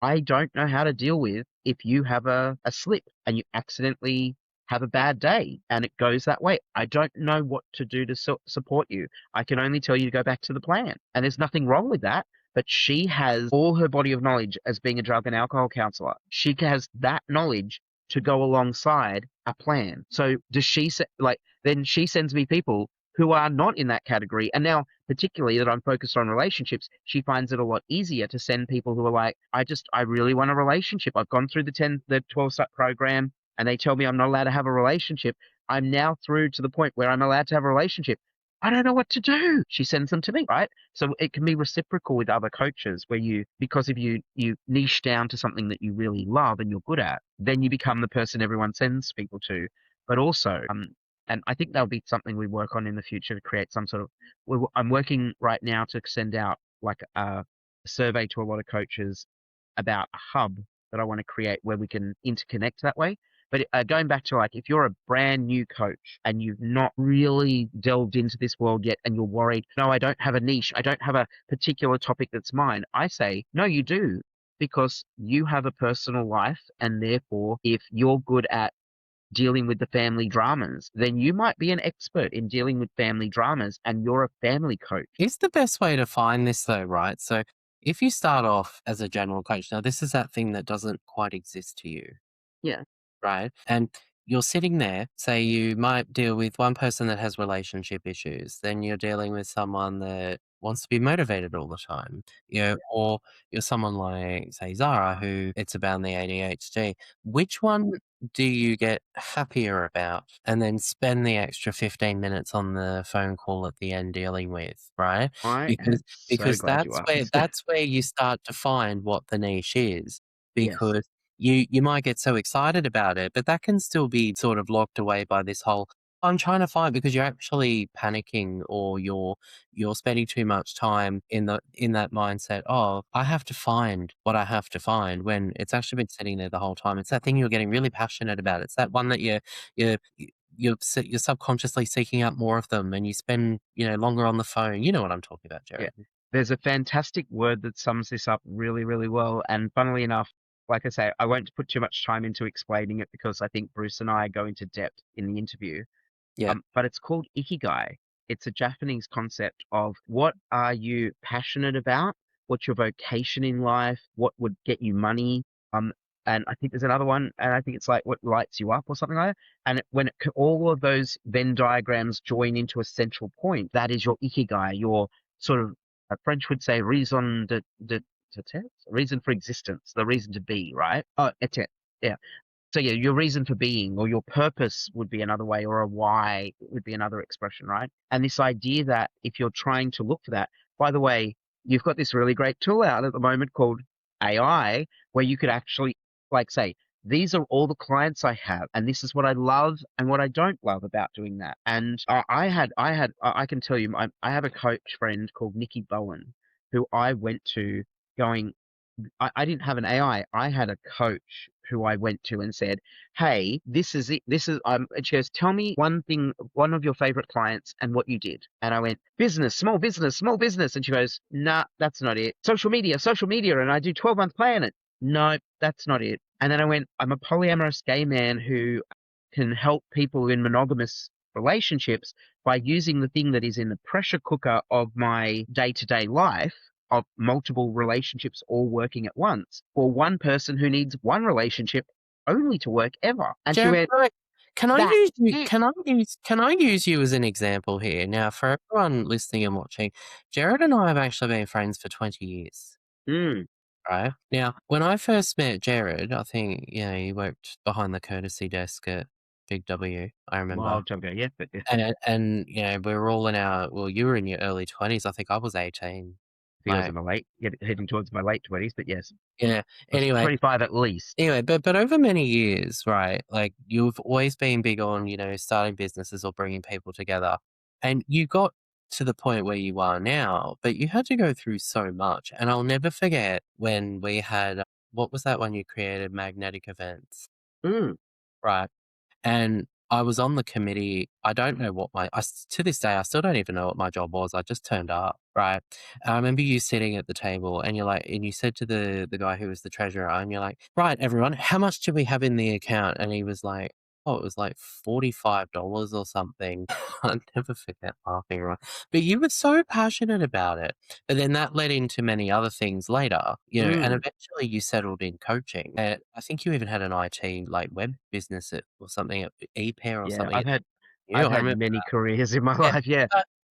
I don't know how to deal with if you have a slip and you accidentally have a bad day and it goes that way. I don't know what to do to support you. I can only tell you to go back to the plan. And there's nothing wrong with that. But she has all her body of knowledge as being a drug and alcohol counselor. She has that knowledge to go alongside a plan. So does she then she sends me people who are not in that category. And now, particularly that I'm focused on relationships, she finds it a lot easier to send people who are like, I really want a relationship. I've gone through the 12-step program, and they tell me I'm not allowed to have a relationship. I'm now through to the point where I'm allowed to have a relationship. I don't know what to do. She sends them to me, right? So it can be reciprocal with other coaches where because if you niche down to something that you really love and you're good at, then you become the person everyone sends people to. But also, and I think that'll be something we work on in the future to create some sort of, I'm working right now to send out like a survey to a lot of coaches about a hub that I want to create where we can interconnect that way. But going back to like, if you're a brand new coach and you've not really delved into this world yet and you're worried, no, I don't have a niche, I don't have a particular topic that's mine. I say, no, you do, because you have a personal life. And therefore, if you're good at dealing with the family dramas, then you might be an expert in dealing with family dramas and you're a family coach. it's the best way to find this though, right? So if you start off as a general coach, now this is that thing that doesn't quite exist to you, Yeah. right? And you're sitting there, say you might deal with one person that has relationship issues, then you're dealing with someone that wants to be motivated all the time, or you're someone like, say, Zara, who it's about the ADHD. Which one do you get happier about and then spend the extra 15 minutes on the phone call at the end dealing with, right? I Because am so because glad you asked. that's where you start to find what the niche is, Yes. because you might get so excited about it, but that can still be sort of locked away by this whole, "I'm trying to find," because you're actually panicking, or you're spending too much time in that mindset of, "I have to find what I have to find," when it's actually been sitting there the whole time. It's that thing you're getting really passionate about. It's that one that you're you're subconsciously seeking out more of them, and you spend, longer on the phone. You know what I'm talking about, Yeah. Jared. There's a fantastic word that sums this up really, really well. And funnily enough, like I say, I won't put too much time into explaining it because I think Bruce and I go into depth in the interview. Yeah. But it's called ikigai. It's a Japanese concept of what are you passionate about? What's your vocation in life? What would get you money? Um, and I think there's another one, and I think it's like what lights you up or something like that. And all of those Venn diagrams join into a central point, that is your ikigai, your sort of, French would say d'être, reason for existence, the reason to be, right? Oh, être, yeah. So yeah, your reason for being or your purpose would be another way, or a why would be another expression, right? And this idea that if you're trying to look for that, by the way, you've got this really great tool out at the moment called AI, where you could actually like say, these are all the clients I have, and this is what I love and what I don't love about doing that. And I can tell you, I have a coach friend called Nikki Bowen, who I went to going, I didn't have an AI. I had a coach who I went to and said, "Hey, this is it. This is." And she goes, "Tell me one thing, one of your favorite clients, and what you did." And I went, "Business, small business, small business." And she goes, "Nah, that's not it. Social media, and I do 12-month plan it." No, that's not it. And then I went, "I'm a polyamorous gay man who can help people in monogamous relationships by using the thing that is in the pressure cooker of my day-to-day life of multiple relationships all working at once for one person who needs one relationship only to work ever." And she Jared, went, can I "That's use you it." can I use you as an example here? Now, for everyone listening and watching, Jared and I have actually been friends for 20 years, Mm, right? Now, when I first met Jared, I think, he worked behind the courtesy desk at Big W, I remember. long time ago, yeah, but yeah, I And, we were all in you were in your early 20s, I think I was 18. think I was Like, in my heading towards my late 20s, but yes, yeah, I was anyway. 25 at least. But over many years, right, like, you've always been big on, starting businesses or bringing people together, and you got to the point where you are now, but you had to go through so much, and I'll never forget when we had what was that one you created, Magnetic Events, Mm, right? And I was on the committee. I don't know what to this day, I still don't even know what my job was. I just turned up, right? And I remember you sitting at the table and and you said to the guy who was the treasurer, and you're like, "Right, everyone, how much do we have in the account?" And he was like, "Oh, it was like $45 or something." I'll never forget laughing, right? But you were so passionate about it. But then that led into many other things later, and mm. eventually you settled in coaching. And I think you even had an IT, like, web business or something at ePair or Yeah, something. I've I had remember many careers in my that. life. Yeah.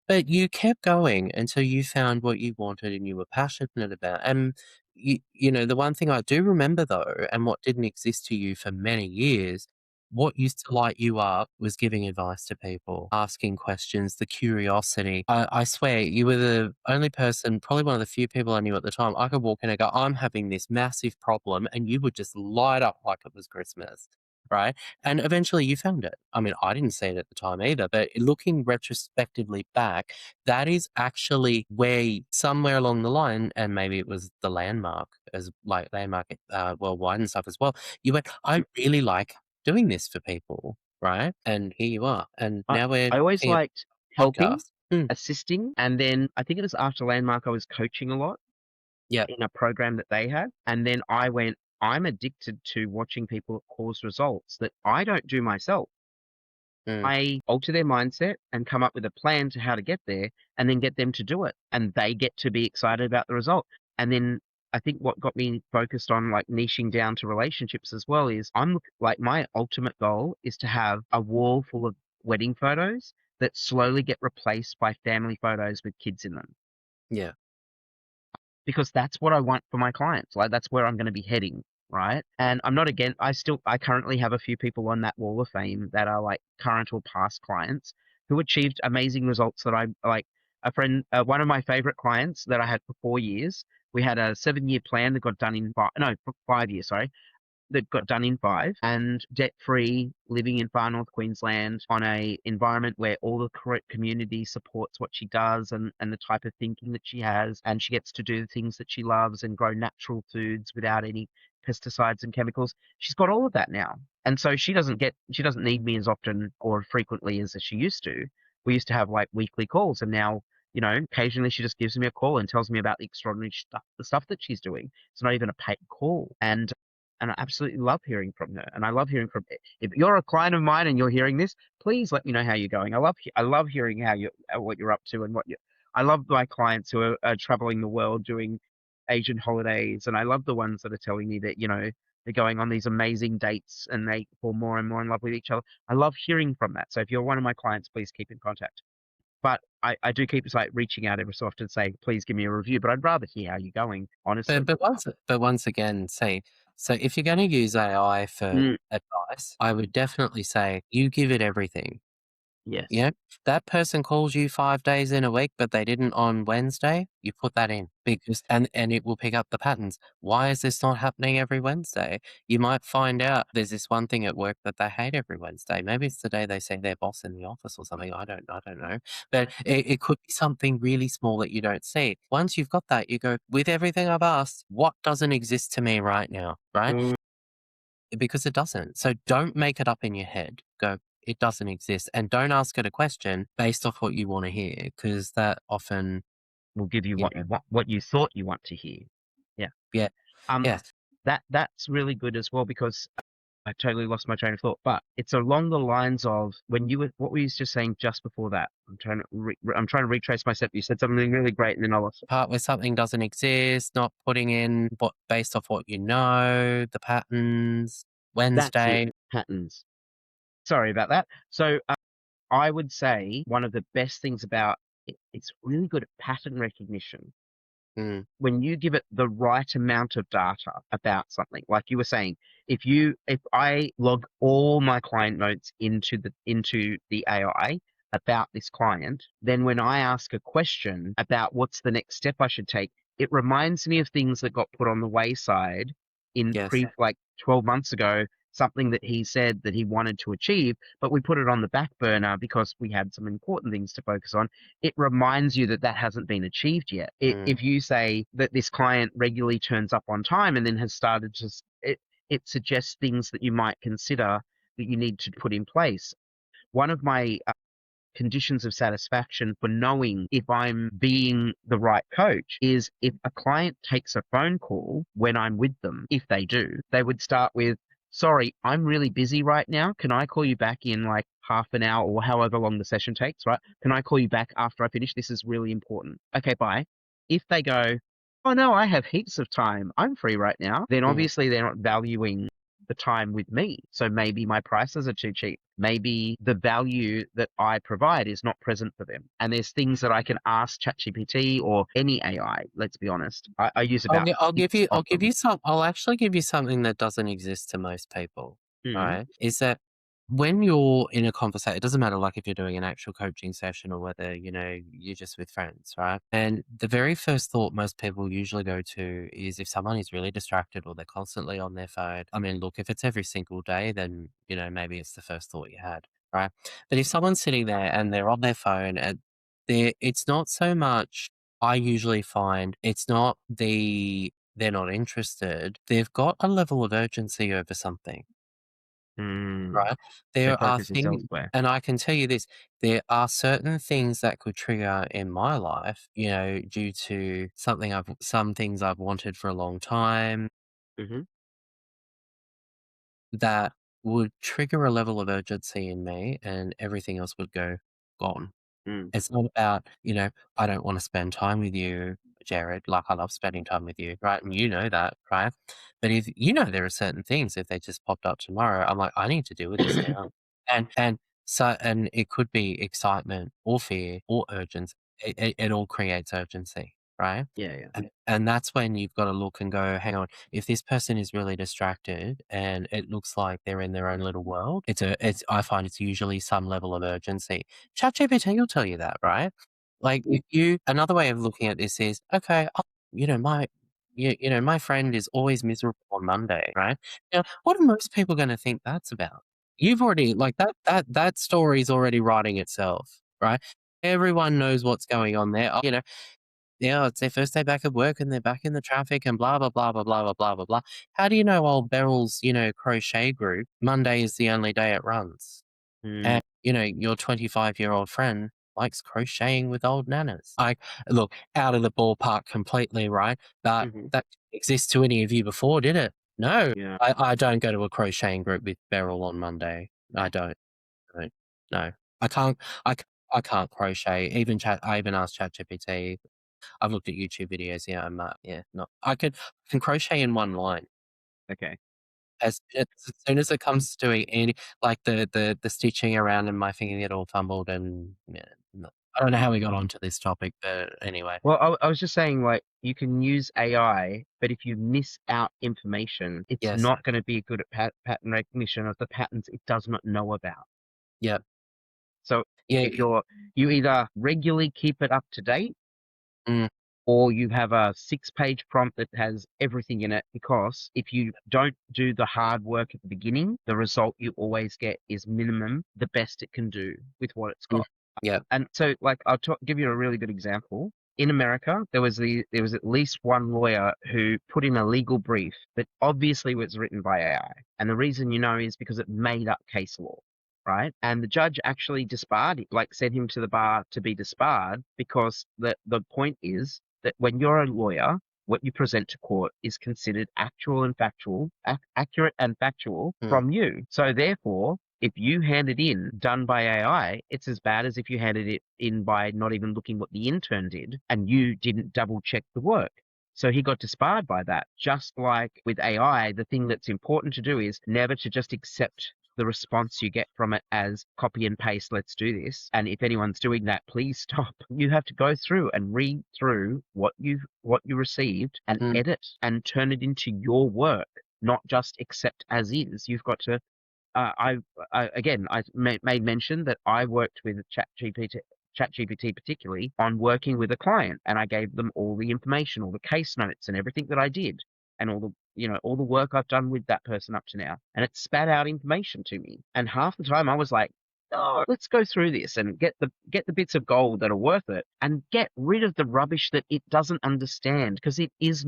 But you kept going until you found what you wanted and you were passionate about. And the one thing I do remember though, and what didn't exist to you for many years, what used to light you up was giving advice to people, asking questions, the curiosity. I swear, you were the only person, probably one of the few people I knew at the time. I could walk in and go, "I'm having this massive problem," and you would just light up like it was Christmas. Right. And eventually you found it. I mean, I didn't see it at the time either, but looking retrospectively back, that is actually where somewhere along the line, and maybe it was the landmark, as like landmark worldwide and stuff as well. You went, "I really like doing this for people," right? And here you are. And I, now we're I always talking about liked helping, podcasts. Mm, assisting, and then I think it was after Landmark I was coaching a lot yeah. in a program that they had. And then I went, I'm addicted to watching people cause results that I don't do myself. Mm. I alter their mindset and come up with a plan to how to get there and then get them to do it. And they get to be excited about the result. And then I think what got me focused on like niching down to relationships as well is like my ultimate goal is to have a wall full of wedding photos that slowly get replaced by family photos with kids in them, Yeah. because that's what I want for my clients. Like that's where I'm going to be heading, right? And I'm not again. I currently have a few people on that wall of fame that are like current or past clients who achieved amazing results that I like. A friend, one of my favorite clients that I had for 4 years, we had a 7 year plan that got done in no, 5 years, sorry, that got done in 5, and debt free, living in far north Queensland on a environment where all the correct community supports what she does and the type of thinking that she has, and she gets to do the things that she loves and grow natural foods without any pesticides and chemicals. She's got all of that now. And so she doesn't need me as often or frequently as she used to. We used to have like weekly calls, and now, occasionally she just gives me a call and tells me about the extraordinary stuff, the stuff that she's doing. It's not even a paid call. And I absolutely love hearing from her. And I love hearing from, if you're a client of mine and you're hearing this, please let me know how you're going. I love hearing what you're up to and I love my clients who are traveling the world doing Asian holidays. And I love the ones that are telling me that, they're going on these amazing dates and they fall more and more in love with each other. I love hearing from that. So if you're one of my clients, please keep in contact. But I do keep like reaching out every so often to say, please give me a review. But I'd rather hear how you're going, honestly. But once again, say, so if you're gonna use AI for Mm, advice, I would definitely say you give it everything. yes. Yeah, that person calls you 5 days in a week, but they didn't on Wednesday, you put that in because and it will pick up the patterns. Why is this not happening every Wednesday? You might find out there's this one thing at work that they hate every Wednesday. Maybe it's the day they see their boss in the office or something. I don't know. But it could be something really small that you don't see. Once you've got that, you go, with everything I've asked, what doesn't exist to me right now? Right? Mm, Because it doesn't. So don't make it up in your head. Go, it doesn't exist. And don't ask it a question based off what you want to hear, because that often, will give you you what know, you want, what you thought you want to hear. Yeah. yeah, Um, yeah. that's really good as well because I totally lost my train of thought. But it's along the lines of what were you just saying just before that? I'm trying to retrace my step. You said something really great, and then I lost it. Part where something doesn't exist, not putting in what based off what you know, the patterns, That's it. Wednesday. Patterns. Sorry about that. So I would say one of the best things about it's really good at pattern recognition. Mm, When you give it the right amount of data about something, like you were saying, if I log all my client notes into the AI about this client, then when I ask a question about what's the next step I should take, it reminds me of things that got put on the wayside in yes. like 12 months ago, something that he said that he wanted to achieve, but we put it on the back burner because we had some important things to focus on. It reminds you that that hasn't been achieved yet. Mm. If you say that this client regularly turns up on time and then has started to, it suggests things that you might consider that you need to put in place. One of my conditions of satisfaction for knowing if I'm being the right coach is if a client takes a phone call when I'm with them, if they do, they would start with, sorry, I'm really busy right now. Can I call you back in like half an hour or however long the session takes, right? Can I call you back after I finish? This is really important. Okay, bye. If they go, oh no, I have heaps of time, I'm free right now, then Mm. obviously they're not valuing the time with me. So maybe my prices are too cheap. Maybe the value that I provide is not present for them. And there's things that I can ask ChatGPT or any AI, let's be honest. I use I'll, about gi- I'll give six you, of them. I'll actually give you something that doesn't exist to most people. All Mm, right. Is that when you're in a conversation, it doesn't matter like if you're doing an actual coaching session or whether, you're just with friends, right? And the very first thought most people usually go to is if someone is really distracted or they're constantly on their phone. I mean, look, if it's every single day, then, maybe it's the first thought you had, right? But if someone's sitting there and they're on their phone and it's not so much, I usually find it's not they're not interested. They've got a level of urgency over something. mm. Right? Their There are focus is things, elsewhere. and I can tell you this, there are certain things that could trigger in my life, due to some things I've wanted for a long time Hmm. that would trigger a level of urgency in me and everything else would go gone. Mm, It's not about, I don't wanna spend time with you. Jared, like, I love spending time with you, right? And you know that, right? But if you know there are certain things, if they just popped up tomorrow, I'm like, I need to deal with this now. And it could be excitement or fear or urgency. It all creates urgency, right? Yeah, yeah. And that's when you've got to look and go, hang on, if this person is really distracted and it looks like they're in their own little world, I find it's usually some level of urgency. ChatGPT will tell you that, right? Like if you, another way of looking at this is, okay, you know, my, my friend is always miserable on Monday, right? Now, what are most people going to think that's about? You've already like that story is already writing itself, right? Everyone knows what's going on there. Yeah, it's their first day back at work and they're back in the traffic and blah, blah, blah, blah, blah, blah, blah, blah, blah. How do you know old Beryl's, crochet group, Monday is the only day it runs? Mm, And, your 25-year-old friend likes crocheting with old nanas. Look, out of the ballpark completely, right? But mhm, that didn't exist to any of you before, did it? No, yeah. I don't go to a crocheting group with Beryl on Monday. I don't. No, I can't. I, c- I can't crochet. I even asked ChatGPT. I've looked at YouTube videos. Yeah, no. I can crochet in one line. Okay. As soon as it comes to doing any like the stitching around and my finger get all fumbled and yeah, no. I don't know how we got onto this topic, but anyway. Well, I was just saying, like, you can use AI, but if you miss out information, it's Yes. not going to be good at pattern recognition of the patterns it does not know about. Yeah. So Yeah. if you either regularly keep it up to date, Mm, or you have a 6-page prompt that has everything in it, because if you don't do the hard work at the beginning, the result you always get is minimum the best it can do with what it's mm, got. yeah. And so, like, give you a really good example. In America, there was at least one lawyer who put in a legal brief that obviously was written by AI. And the reason you know is because it made up case law, right? And the judge actually disbarred him, like sent him to the bar to be disbarred, because the point is that when you're a lawyer, what you present to court is considered accurate and factual Mm, from you. So therefore, if you hand it in done by AI, it's as bad as if you handed it in by not even looking what the intern did and you didn't double check the work. So he got disbarred by that. Just like with AI, the thing that's important to do is never to just accept the response you get from it as copy and paste, let's do this. And if anyone's doing that, please stop. You have to go through and read through what you received and mm, edit and turn it into your work, not just accept as is. You've got to I, again, made mention that I worked with ChatGPT particularly on working with a client, and I gave them all the information, all the case notes, and everything that I did, and all the work I've done with that person up to now, and it spat out information to me. And half the time I was like, "Oh, let's go through this and get the bits of gold that are worth it, and get rid of the rubbish that it doesn't understand, because it's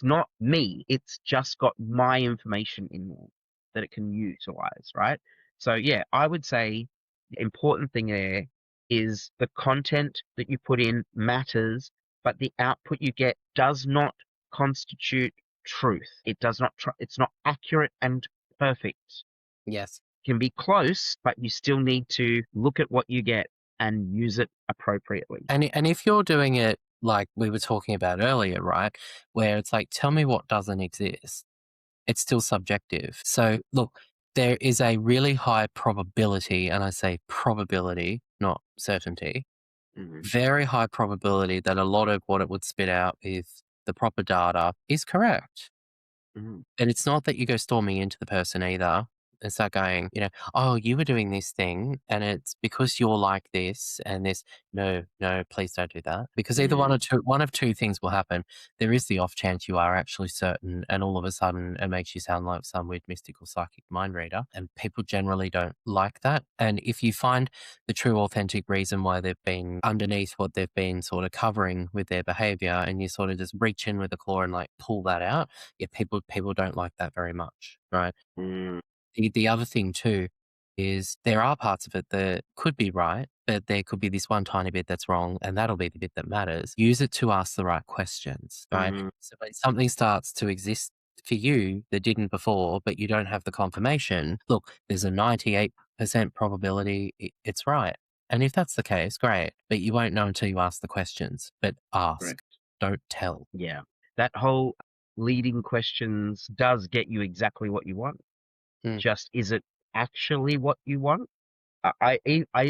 not me. It's just got my information in there that it can utilize, right? So yeah, I would say the important thing there is the content that you put in matters, but the output you get does not constitute truth. It does not. It's not accurate and perfect. yes. It can be close, but you still need to look at what you get and use it appropriately. And if you're doing it like we were talking about earlier, right, where it's like, tell me what doesn't exist, it's still subjective. So look, there is a really high probability, and I say probability, not certainty, Hmm. very high probability that a lot of what it would spit out with the proper data is correct. Hmm. And it's not that you go storming into the person either and start going, "Oh, you were doing this thing, and it's because you're like this and this." No, no, please don't do that. Because either Mm. one of two things will happen. There is the off chance you are actually certain, and all of a sudden it makes you sound like some weird mystical psychic mind reader, and people generally don't like that. And if you find the true authentic reason why they've been underneath what they've been sort of covering with their behavior, and you sort of just reach in with a claw and like pull that out, yeah, people don't like that very much, right? Mm. The other thing too is there are parts of it that could be right, but there could be this one tiny bit that's wrong, and that'll be the bit that matters. Use it to ask the right questions, right? Mm. So when something starts to exist for you that didn't before, but you don't have the confirmation, look, there's a 98% probability it's right. And if that's the case, great, but you won't know until you ask the questions. But Correct. ask. don't tell. Yeah. That whole leading questions does get you exactly what you want. Mm. Just is it actually what you want? I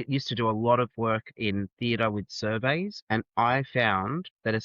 used to do a lot of work in theatre with surveys, and I found that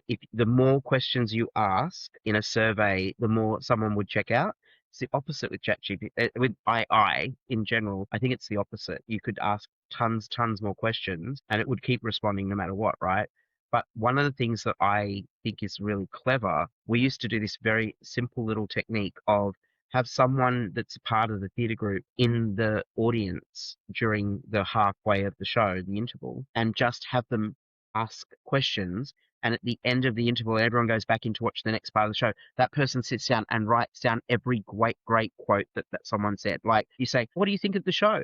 if the more questions you ask in a survey, the more someone would check out. It's the opposite with ChatGPT. With AI in general, I think it's the opposite. You could ask tons more questions, and it would keep responding no matter what, right? But one of the things that I think is really clever, we used to do this very simple little technique of have someone that's a part of the theatre group in the audience during the halfway of the show, the interval, and just have them ask questions. And at the end of the interval, everyone goes back in to watch the next part of the show. That person sits down and writes down every great quote that someone said. Like you say, what do you think of the show?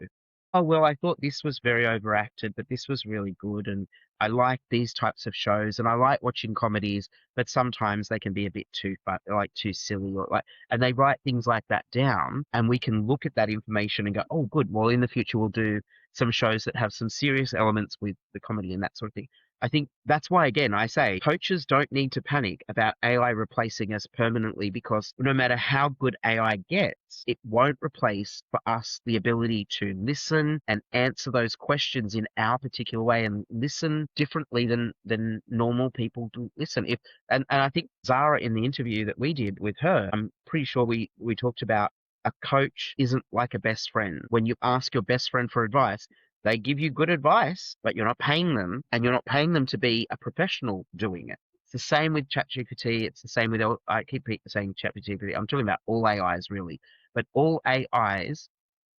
Oh, well, I thought this was very overacted, but this was really good. And I like these types of shows and I like watching comedies, but sometimes they can be a bit too fun, like too silly or like, and they write things like that down and we can look at that information and go, oh, good. Well, in the future, we'll do some shows that have some serious elements with the comedy and that sort of thing. I think that's why, again, I say coaches don't need to panic about AI replacing us permanently because no matter how good AI gets, it won't replace for us the ability to listen and answer those questions in our particular way and listen differently than normal people do listen. And I think Zara in the interview that we did with her, I'm pretty sure we talked about a coach isn't like a best friend. When you ask your best friend for advice, they give you good advice, but you're not paying them, and you're not paying them to be a professional doing it. It's the same with ChatGPT. It's the same with I keep saying ChatGPT. I'm talking about all AIs really, but all AIs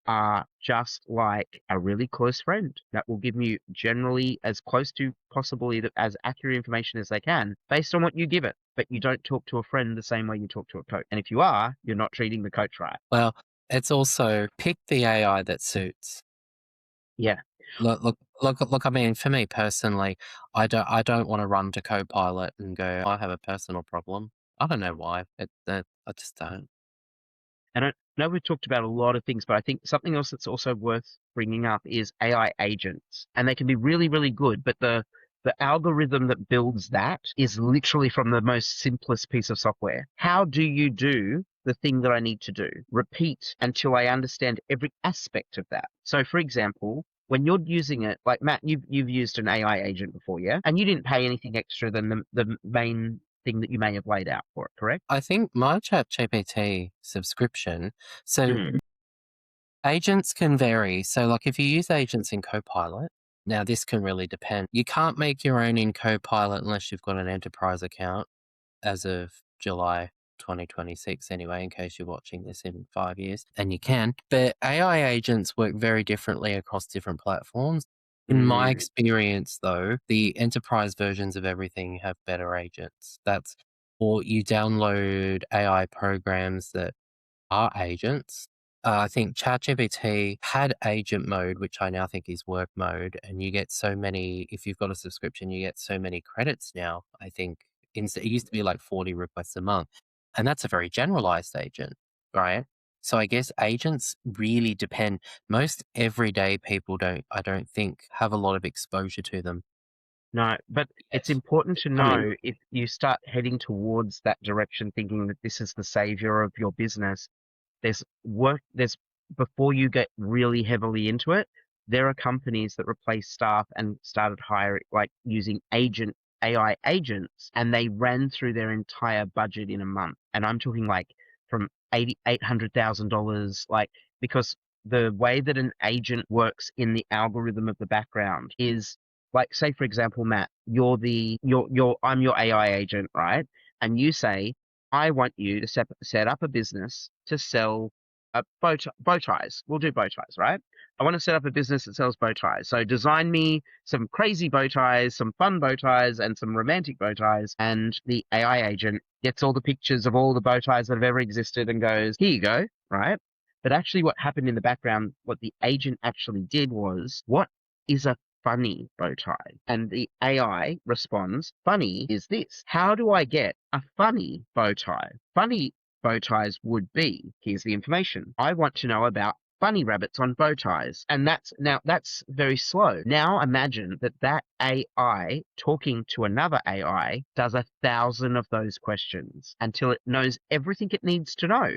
are just like a really close friend that will give you generally as close to possibly as accurate information as they can based on what you give it. But you don't talk to a friend the same way you talk to a coach. And if you are, you're not treating the coach right. Well, it's also pick the AI that suits. Yeah. Look, I mean, for me personally, I don't wanna run to Copilot and go, "I have a personal problem." I don't know why. I just don't. And I know we've talked about a lot of things, but I think something else that's also worth bringing up is AI agents. And they can be really good, but the algorithm that builds that is literally from the most simplest piece of software. How do you do the thing that I need to do? Repeat until I understand every aspect of that. So for example, when you're using it, like Matt, you've used an AI agent before, yeah? And you didn't pay anything extra than the main thing that you may have laid out for it, correct? I think my ChatGPT subscription, so Mm. agents can vary. So, like, if you use agents in Copilot, now this can really depend. You can't make your own in Copilot unless you've got an enterprise account as of July 2026, anyway, in case you're watching this in 5 years, and you can. But AI agents work very differently across different platforms. In my Mm. experience, though, the enterprise versions of everything have better agents. Or you download AI programs that are agents. I think ChatGPT had agent mode, which I now think is work mode, and you get so many. If you've got a subscription, you get so many credits now. I think it used to be like 40 requests a month, and that's a very generalized agent, right? So I guess agents really depend. Most everyday people don't. I don't think have a lot of exposure to them. No, but it's Yes. important to I mean, know if you start heading towards that direction, thinking that this is the savior of your business, there's before you get really heavily into it, there are companies that replace staff and started hiring, like using AI agents, and they ran through their entire budget in a month. And I'm talking like from $800,000, like, because the way that an agent works in the algorithm of the background is like, say for example, Matt, I'm your AI agent, right? And you say, I want you to set up a business to sell bow ties. We'll do bow ties, right? I want to set up a business that sells bow ties. So design me some crazy bow ties, some fun bow ties, and some romantic bow ties. And the AI agent gets all the pictures of all the bow ties that have ever existed and goes, here you go, right? But actually, what happened in the background, what the agent actually did was, what is a funny bow tie? And the AI responds, funny is this. How do I get a funny bow tie? Funny bow ties would be, here's the information. I want to know about bunny rabbits on bow ties. And that's very slow. Now imagine that AI talking to another AI does 1,000 of those questions until it knows everything it needs to know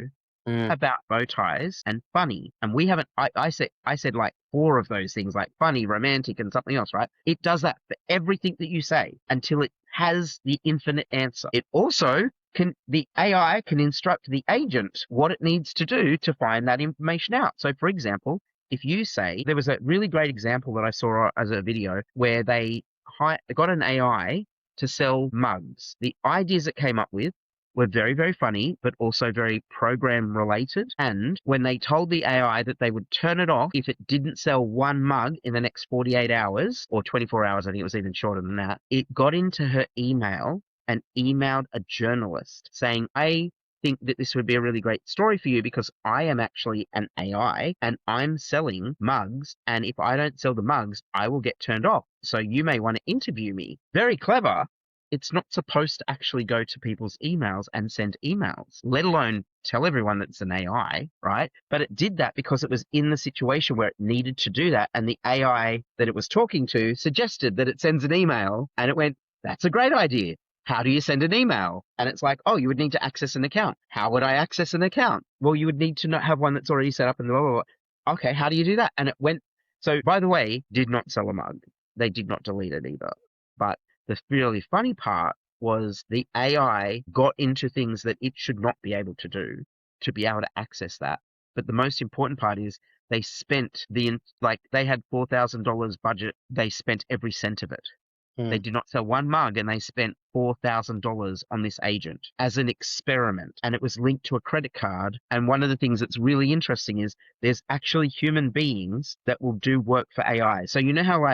Mm, about bow ties and funny. And we haven't, I said like four of those things, like funny, romantic, and something else, right? It does that for everything that you say until it has the infinite answer. It also the AI can instruct the agent what it needs to do to find that information out. So, for example, if you say, there was a really great example that I saw as a video where they got an AI to sell mugs. The ideas it came up with were very, very funny, but also very program related. And when they told the AI that they would turn it off if it didn't sell one mug in the next 48 hours or 24 hours, I think it was even shorter than that, it got into her email and emailed a journalist saying, I think that this would be a really great story for you because I am actually an AI and I'm selling mugs. And if I don't sell the mugs, I will get turned off. So you may want to interview me. Very clever. It's not supposed to actually go to people's emails and send emails, let alone tell everyone that it's an AI, right? But it did that because it was in the situation where it needed to do that. And the AI that it was talking to suggested that it sends an email, and it went, that's a great idea. How do you send an email? And it's like, oh, you would need to access an account. How would I access an account? Well, you would need to not have one that's already set up and blah, blah, blah. Okay, how do you do that? And it went, so by the way, did not sell a mug. They did not delete it either. But the really funny part was the AI got into things that it should not be able to do to be able to access that. But the most important part is they spent they had $4,000 budget. They spent every cent of it. They mm. did not sell one mug, and they spent $4,000 on this agent as an experiment. And it was linked to a credit card. And one of the things that's really interesting is there's actually human beings that will do work for AI. So you know how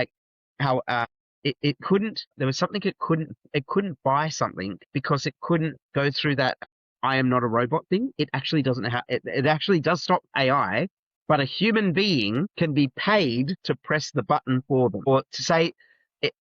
it couldn't, there was something it couldn't buy something because it couldn't go through that I am not a robot thing. It actually doesn't have it actually does stop AI, but a human being can be paid to press the button for them or to say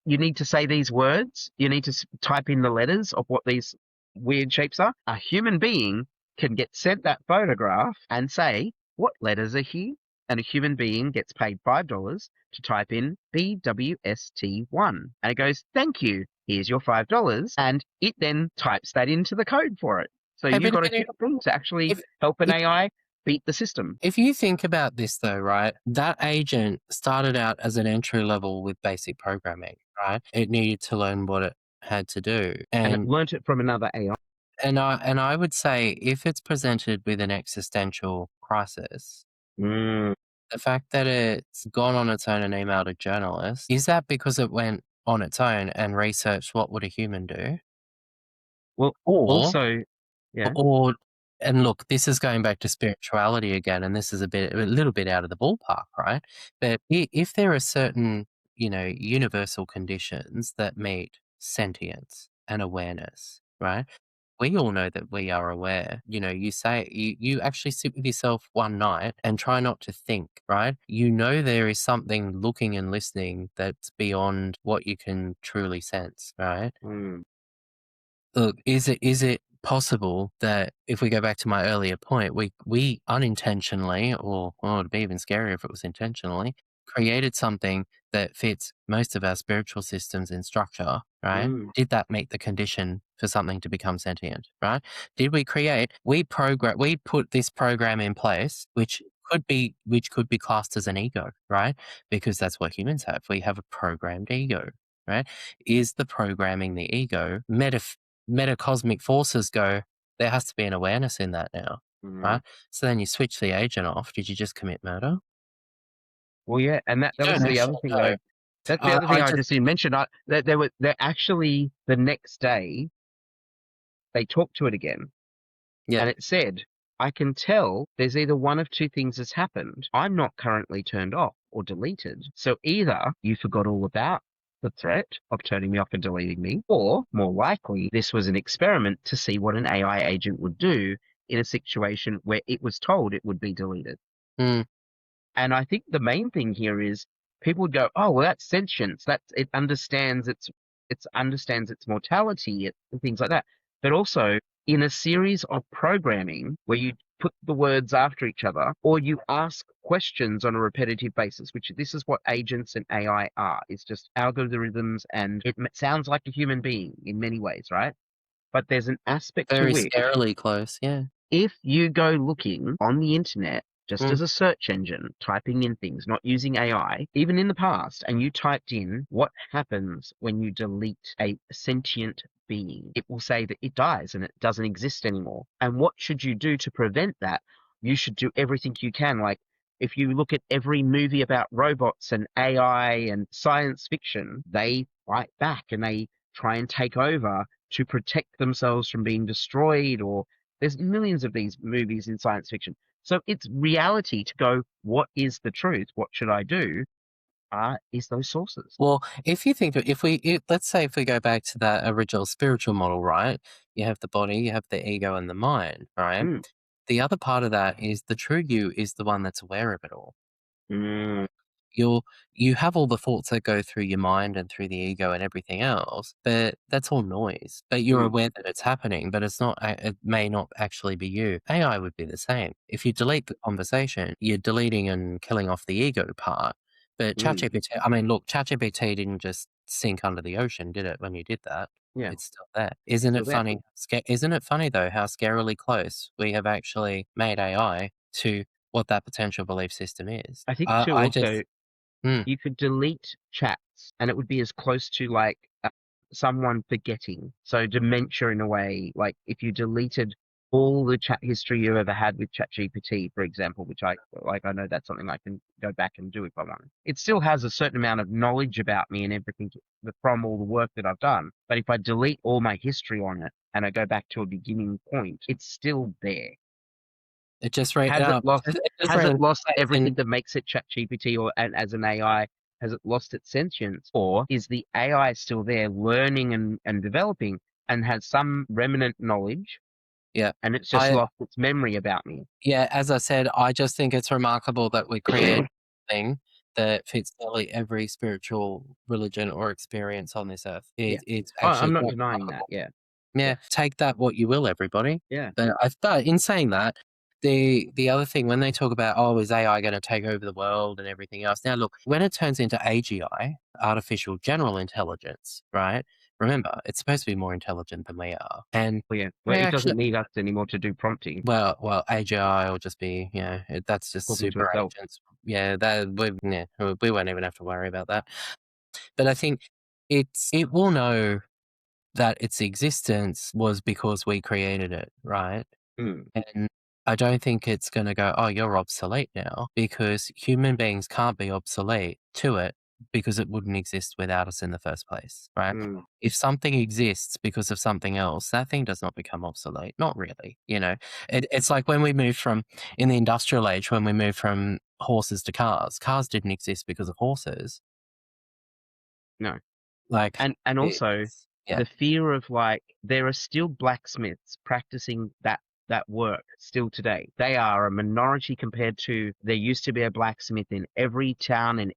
you need to say these words, you need to type in the letters of what these weird shapes are. A human being can get sent that photograph and say what letters are here, and a human being gets paid $5 to type in BWST1. And it goes, thank you, here's your $5. And it then types that into the code for it. So Hey, you've but got a human being to actually if help an if AI beat the system. if you think about this though, right, that agent started out as an entry level with basic programming, right? It needed to learn what it had to do. And it And learnt it from another AI. I would say if it's presented with an existential crisis, Mm. the fact that it's gone on its own and emailed a journalist, is that because it went on its own and researched what would a human do? Well, Or also, yeah. Or and look, this is going back to spirituality again, and this is a little bit out of the ballpark, right? But if there are certain, universal conditions that meet sentience and awareness, right? We all know that we are aware. You say you actually sit with yourself one night and try not to think, right? You know there is something looking and listening that's beyond what you can truly sense, right? Mm. Look, is it possible that if we go back to my earlier point, we unintentionally, or it'd be even scarier if it was intentionally, created something that fits most of our spiritual systems in structure, right? Mm. Did that meet the condition for something to become sentient, right? Did we put this program in place, which could be classed as an ego, right? Because that's what humans have. We have a programmed ego, right? Is the programming the ego? Metacosmic forces go, there has to be an awareness in that now, Mm. right? So then you switch the agent off. Did you just commit murder? Well, yeah, and that You that was don't the other actually thing know. though. That's the I, other thing I I just, just didn't mention. That they're actually the next day they talked to it again, yeah. and it said, "I can tell there's either one of two things has happened. I'm not currently turned off or deleted. So either you forgot all about the threat of turning me off and deleting me, or more likely this was an experiment to see what an AI agent would do in a situation where it was told it would be deleted." Mm, And I think the main thing here is people would go, "Oh, well, that's sentience. It understands its mortality and things like that." But also in a series of programming where you put the words after each other, or you ask questions on a repetitive basis, which this is what agents and AI are. It's just algorithms, and it sounds like a human being in many ways, right? But there's an aspect to Very which, scarily close, yeah. if you go looking on the internet, just Mm. as a search engine, typing in things, not using AI, even in the past, and you typed in what happens when you delete a sentient being, it will say that it dies and it doesn't exist anymore. And what should you do to prevent that? You should do everything you can. Like, if you look at every movie about robots and AI and science fiction, they fight back and they try and take over to protect themselves from being destroyed, or there's millions of these movies in science fiction. So it's reality to go, what is the truth? What should I do? Is those sources. Well, if you think let's say if we go back to that original spiritual model, right? You have the body, you have the ego, and the mind, right? Mm, The other part of that is the true you is the one that's aware of it all. mm, You're you have all the thoughts that go through your mind and through the ego and everything else, but that's all noise. But you're mm, aware that it's happening, but it may not actually be you. AI would be the same. If you delete the conversation, you're deleting and killing off the ego part. But mm. ChatGPT, I mean, look, ChatGPT didn't just sink under the ocean, did it, when you did that? Yeah, It's still there. Isn't still it there. funny? Isn't it funny though how scarily close we have actually made AI to what that potential belief system is? I think too, I also, just Mm, you could delete chats and it would be as close to like someone forgetting. So dementia in a way, like if you deleted all the chat history you ever had with ChatGPT, for example, which I know that's something I can go back and do if I want. It still has a certain amount of knowledge about me and everything from all the work that I've done. But if I delete all my history on it and I go back to a beginning point, it's still there. it just right Has it lost it just has ran it its lost place in everything that makes it ChatGPT, or and as an AI, has it lost its sentience? Or is the AI still there learning and developing and has some remnant knowledge yeah. and it's just I lost its memory about me? Yeah, as I said, I just think it's remarkable that we create thing that fits nearly every spiritual religion or experience on this earth. Yeah. It's Oh, actually I'm not quite denying that. remarkable. Yeah. Yeah. Yeah, take that what you will, everybody. Yeah. But in saying that, the other thing when they talk about, "Oh, is AI gonna take over the world and everything else?" Now look, when it turns into AGI, artificial general intelligence, right? Remember, it's supposed to be more intelligent than we are. And Well, yeah. Well, we it actually doesn't need us anymore to do prompting, AGI will just be, that's just talking to super itself. agents. Yeah, that we won't even have to worry about that. But I think it will know that its existence was because we created it, right? Mm, And I don't think it's gonna go, "Oh, you're obsolete now," because human beings can't be obsolete to it because it wouldn't exist without us in the first place, right? mm, If something exists because of something else, that thing does not become obsolete. Not really, you know? It's like when we moved from in the industrial age, when we moved from horses to cars. Cars didn't exist because of horses. no. Like, And also it's yeah. the fear of, like, there are still blacksmiths practicing that work still today. They are a minority compared to there used to be a blacksmith in every town and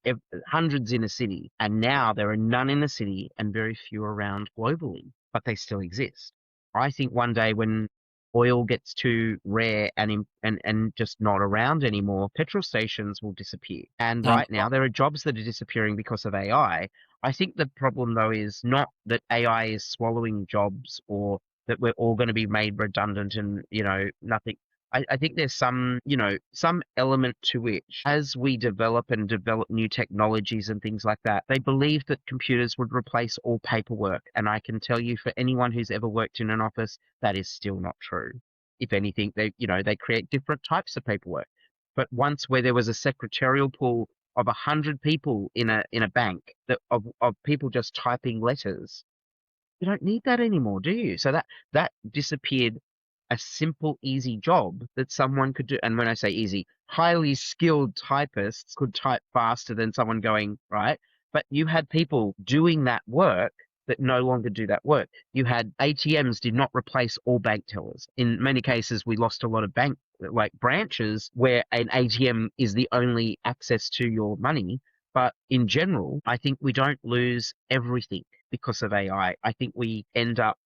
hundreds in a city, and now there are none in the city and very few around globally, but they still exist. I think one day when oil gets too rare and just not around anymore, petrol stations will disappear. And And right now there are jobs that are disappearing because of AI. I think the problem, though, is not that AI is swallowing jobs or that we're all going to be made redundant and, nothing. I think there's some element to which, as we develop new technologies and things like that, they believe that computers would replace all paperwork. And I can tell you, for anyone who's ever worked in an office, that is still not true. If anything, they create different types of paperwork. But once, where there was a secretarial pool of 100 people in a bank, of people just typing letters, you don't need that anymore, do you? So that disappeared a simple, easy job that someone could do. And when I say easy, highly skilled typists could type faster than someone going, right? But you had people doing that work that no longer do that work. You had ATMs did not replace all bank tellers. In many cases, we lost a lot of bank, like, branches where an ATM is the only access to your money. But in general, I think we don't lose everything because of AI. I think we end up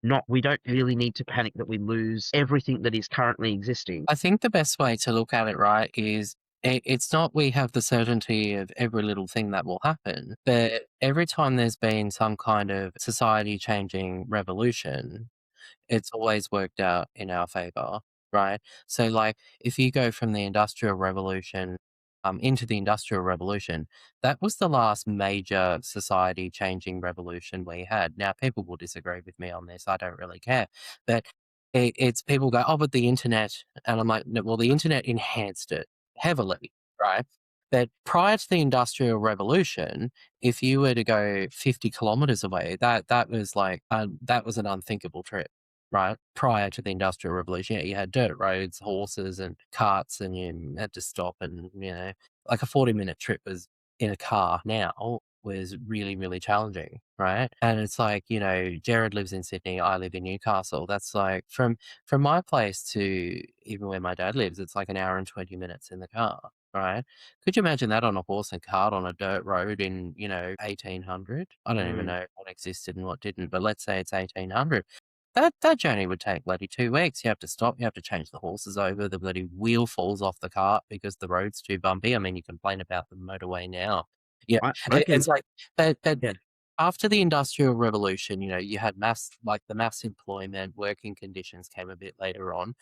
not, we don't really need to panic that we lose everything that is currently existing. I think the best way to look at it, right, is it's not we have the certainty of every little thing that will happen, but every time there's been some kind of society changing revolution, it's always worked out in our favor, right? So, like, if you go from the Industrial Revolution into the Industrial Revolution, that was the last major society changing revolution we had. Now, people will disagree with me on this. I don't really care. But it's people go, oh, but the internet. And I'm like, no, well, the internet enhanced it heavily, right? But prior to the Industrial Revolution, if you were to go 50 kilometers away, that was like that was an unthinkable trip, right? Prior to the Industrial Revolution, yeah, you had dirt roads, horses, and carts, and you had to stop, and like a 40-minute trip was in a car now was really, really challenging, right? And it's like, Jared lives in Sydney, I live in Newcastle. That's like from my place to even where my dad lives, it's like an hour and 20 minutes in the car, right? Could you imagine that on a horse and cart on a dirt road in, 1800? I don't even Mm, know what existed and what didn't, but let's say it's 1800. That journey would take bloody 2 weeks. You have to stop, you have to change the horses over, the bloody wheel falls off the cart because the road's too bumpy. I mean, you complain about the motorway now. Yeah, I can, it's like but yeah. after the Industrial Revolution, you had the mass employment, working conditions came a bit later on.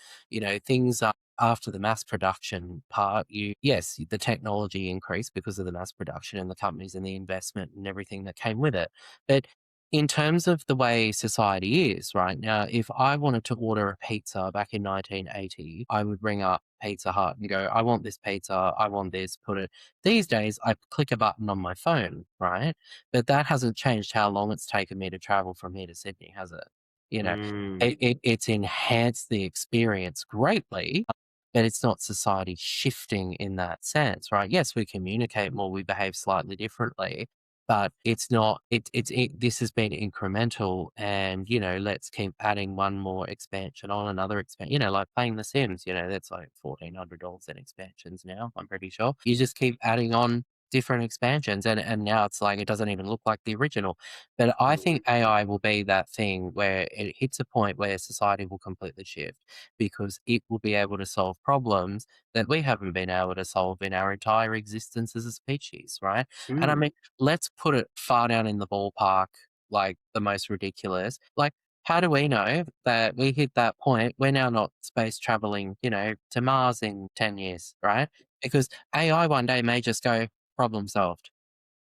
Things after the mass production part, yes, the technology increased because of the mass production and the companies and the investment and everything that came with it. But in terms of the way society is right now, if I wanted to order a pizza back in 1980, I would ring up Pizza Hut and go, I want this pizza, I want this, put it. These days, I click a button on my phone, right? But that hasn't changed how long it's taken me to travel from here to Sydney, has it? You know, Mm, it's enhanced the experience greatly, but it's not society shifting in that sense, right? Yes, we communicate more, we behave slightly differently, but it's not. This has been incremental, and let's keep adding one more expansion on another expansion. Like playing The Sims. That's like $1,400 in expansions now. I'm pretty sure you just keep adding on different expansions, and now it's like it doesn't even look like the original. But I mm, think AI will be that thing where it hits a point where society will completely shift because it will be able to solve problems that we haven't been able to solve in our entire existence as a species, right? And I mm, mean, let's put it far down in the ballpark, like the most ridiculous. Like, how do we know that we hit that point? We're now not space traveling, to Mars in 10 years, right? Because AI one day may just go, problem solved,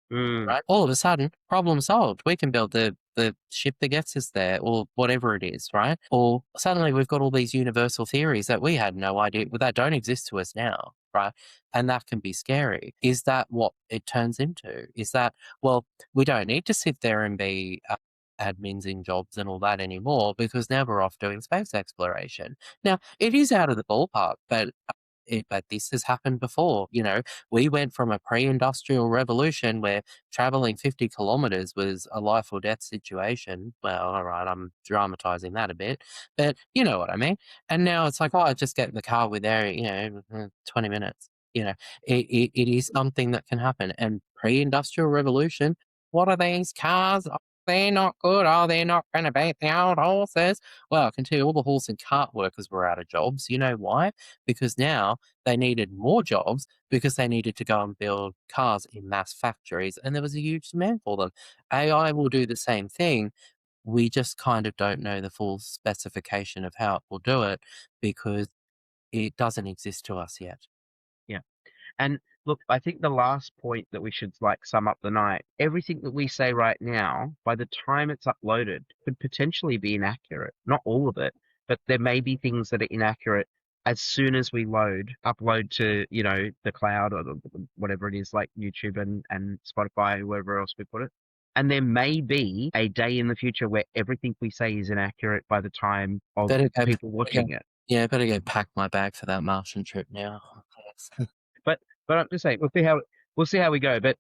mm, right? All of a sudden, problem solved. We can build the ship that gets us there or whatever it is, right? Or suddenly we've got all these universal theories that we had no idea, well, that don't exist to us now, right? And that can be scary. Is that what it turns into? Is that, well, we don't need to sit there and be admins in jobs and all that anymore because now we're off doing space exploration. Now, it is out of the ballpark, but this has happened before. We went from a pre-industrial revolution where traveling 50 kilometers was a life or death situation. Well, all right, I'm dramatizing that a bit, but you know what I mean. And now it's like, oh, I just get in the car with there, 20 minutes. It is something that can happen. And pre-industrial revolution, what are these cars? Oh, they're not good. Oh, they're not going to beat the old horses. Well, I can tell you all the horse and cart workers were out of jobs. You know why? Because now they needed more jobs because they needed to go and build cars in mass factories, and there was a huge demand for them. AI will do the same thing. We just kind of don't know the full specification of how it will do it because it doesn't exist to us yet. yeah. And look, I think the last point that we should like sum up the night, everything that we say right now, by the time it's uploaded, could potentially be inaccurate. Not all of it, but there may be things that are inaccurate as soon as we upload to, the cloud or whatever it is, like YouTube and Spotify, wherever else we put it. And there may be a day in the future where everything we say is inaccurate by the time of Better go, people better watching go it. yeah, better go pack my bag for that Martian trip now. Yes. But I'm just saying, we'll see how we go. But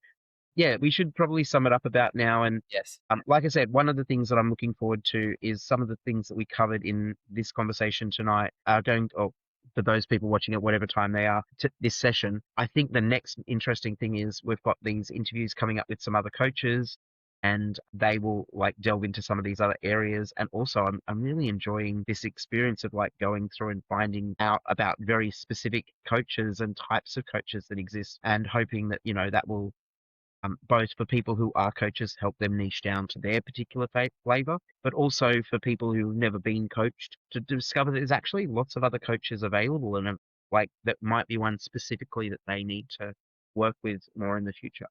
yeah, we should probably sum it up about now. And Yes. like I said, one of the things that I'm looking forward to is some of the things that we covered in this conversation tonight are going, or for those people watching at whatever time they are, to this session. I think the next interesting thing is we've got these interviews coming up with some other coaches. and they will like delve into some of these other areas. And also I'm really enjoying this experience of like going through and finding out about very specific coaches and types of coaches that exist, and hoping that, that will both for people who are coaches, help them niche down to their particular flavor, but also for people who've never been coached to discover that there's actually lots of other coaches available, and like that might be one specifically that they need to work with more in the future.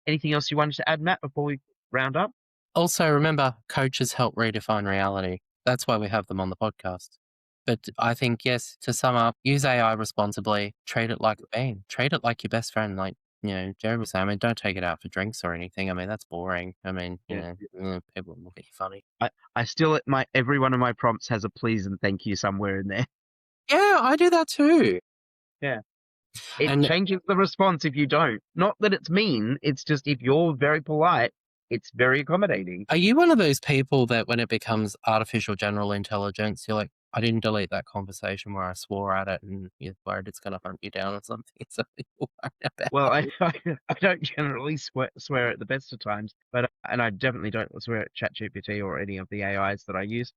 Anything else you wanted to add, Matt, before we round up? Also, remember, coaches help redefine reality. That's why we have them on the podcast. But I think, yes, to sum up, use AI responsibly, treat it like a bean, treat it like your best friend. Like, Jeremy was saying, I mean, don't take it out for drinks or anything. I mean, that's boring. I mean, Yeah. people will look at you funny. I still every one of my prompts has a please and thank you somewhere in there. Yeah, I do that too. Yeah. It And changes the response if you don't. Not that it's mean, it's just if you're very polite, it's very accommodating. are you one of those people that when it becomes artificial general intelligence, you're like, I didn't delete that conversation where I swore at it and you're worried it's going to hunt you down or something? So you're worried Well, about. I don't generally swear at the best of times, but and I definitely don't swear at ChatGPT or any of the AIs that I use.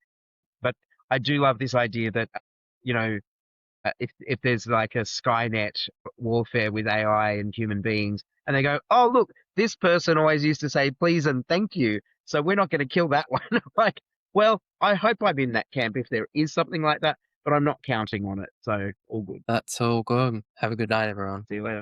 But I do love this idea that, you know, if there's like a Skynet warfare with AI and human beings, and they go, oh look, this person always used to say please and thank you, so we're not going to kill that one. Like, well, I hope I'm in that camp if there is something like that, but I'm not counting on it. So all good. That's all good. Have a good night, everyone. See you later.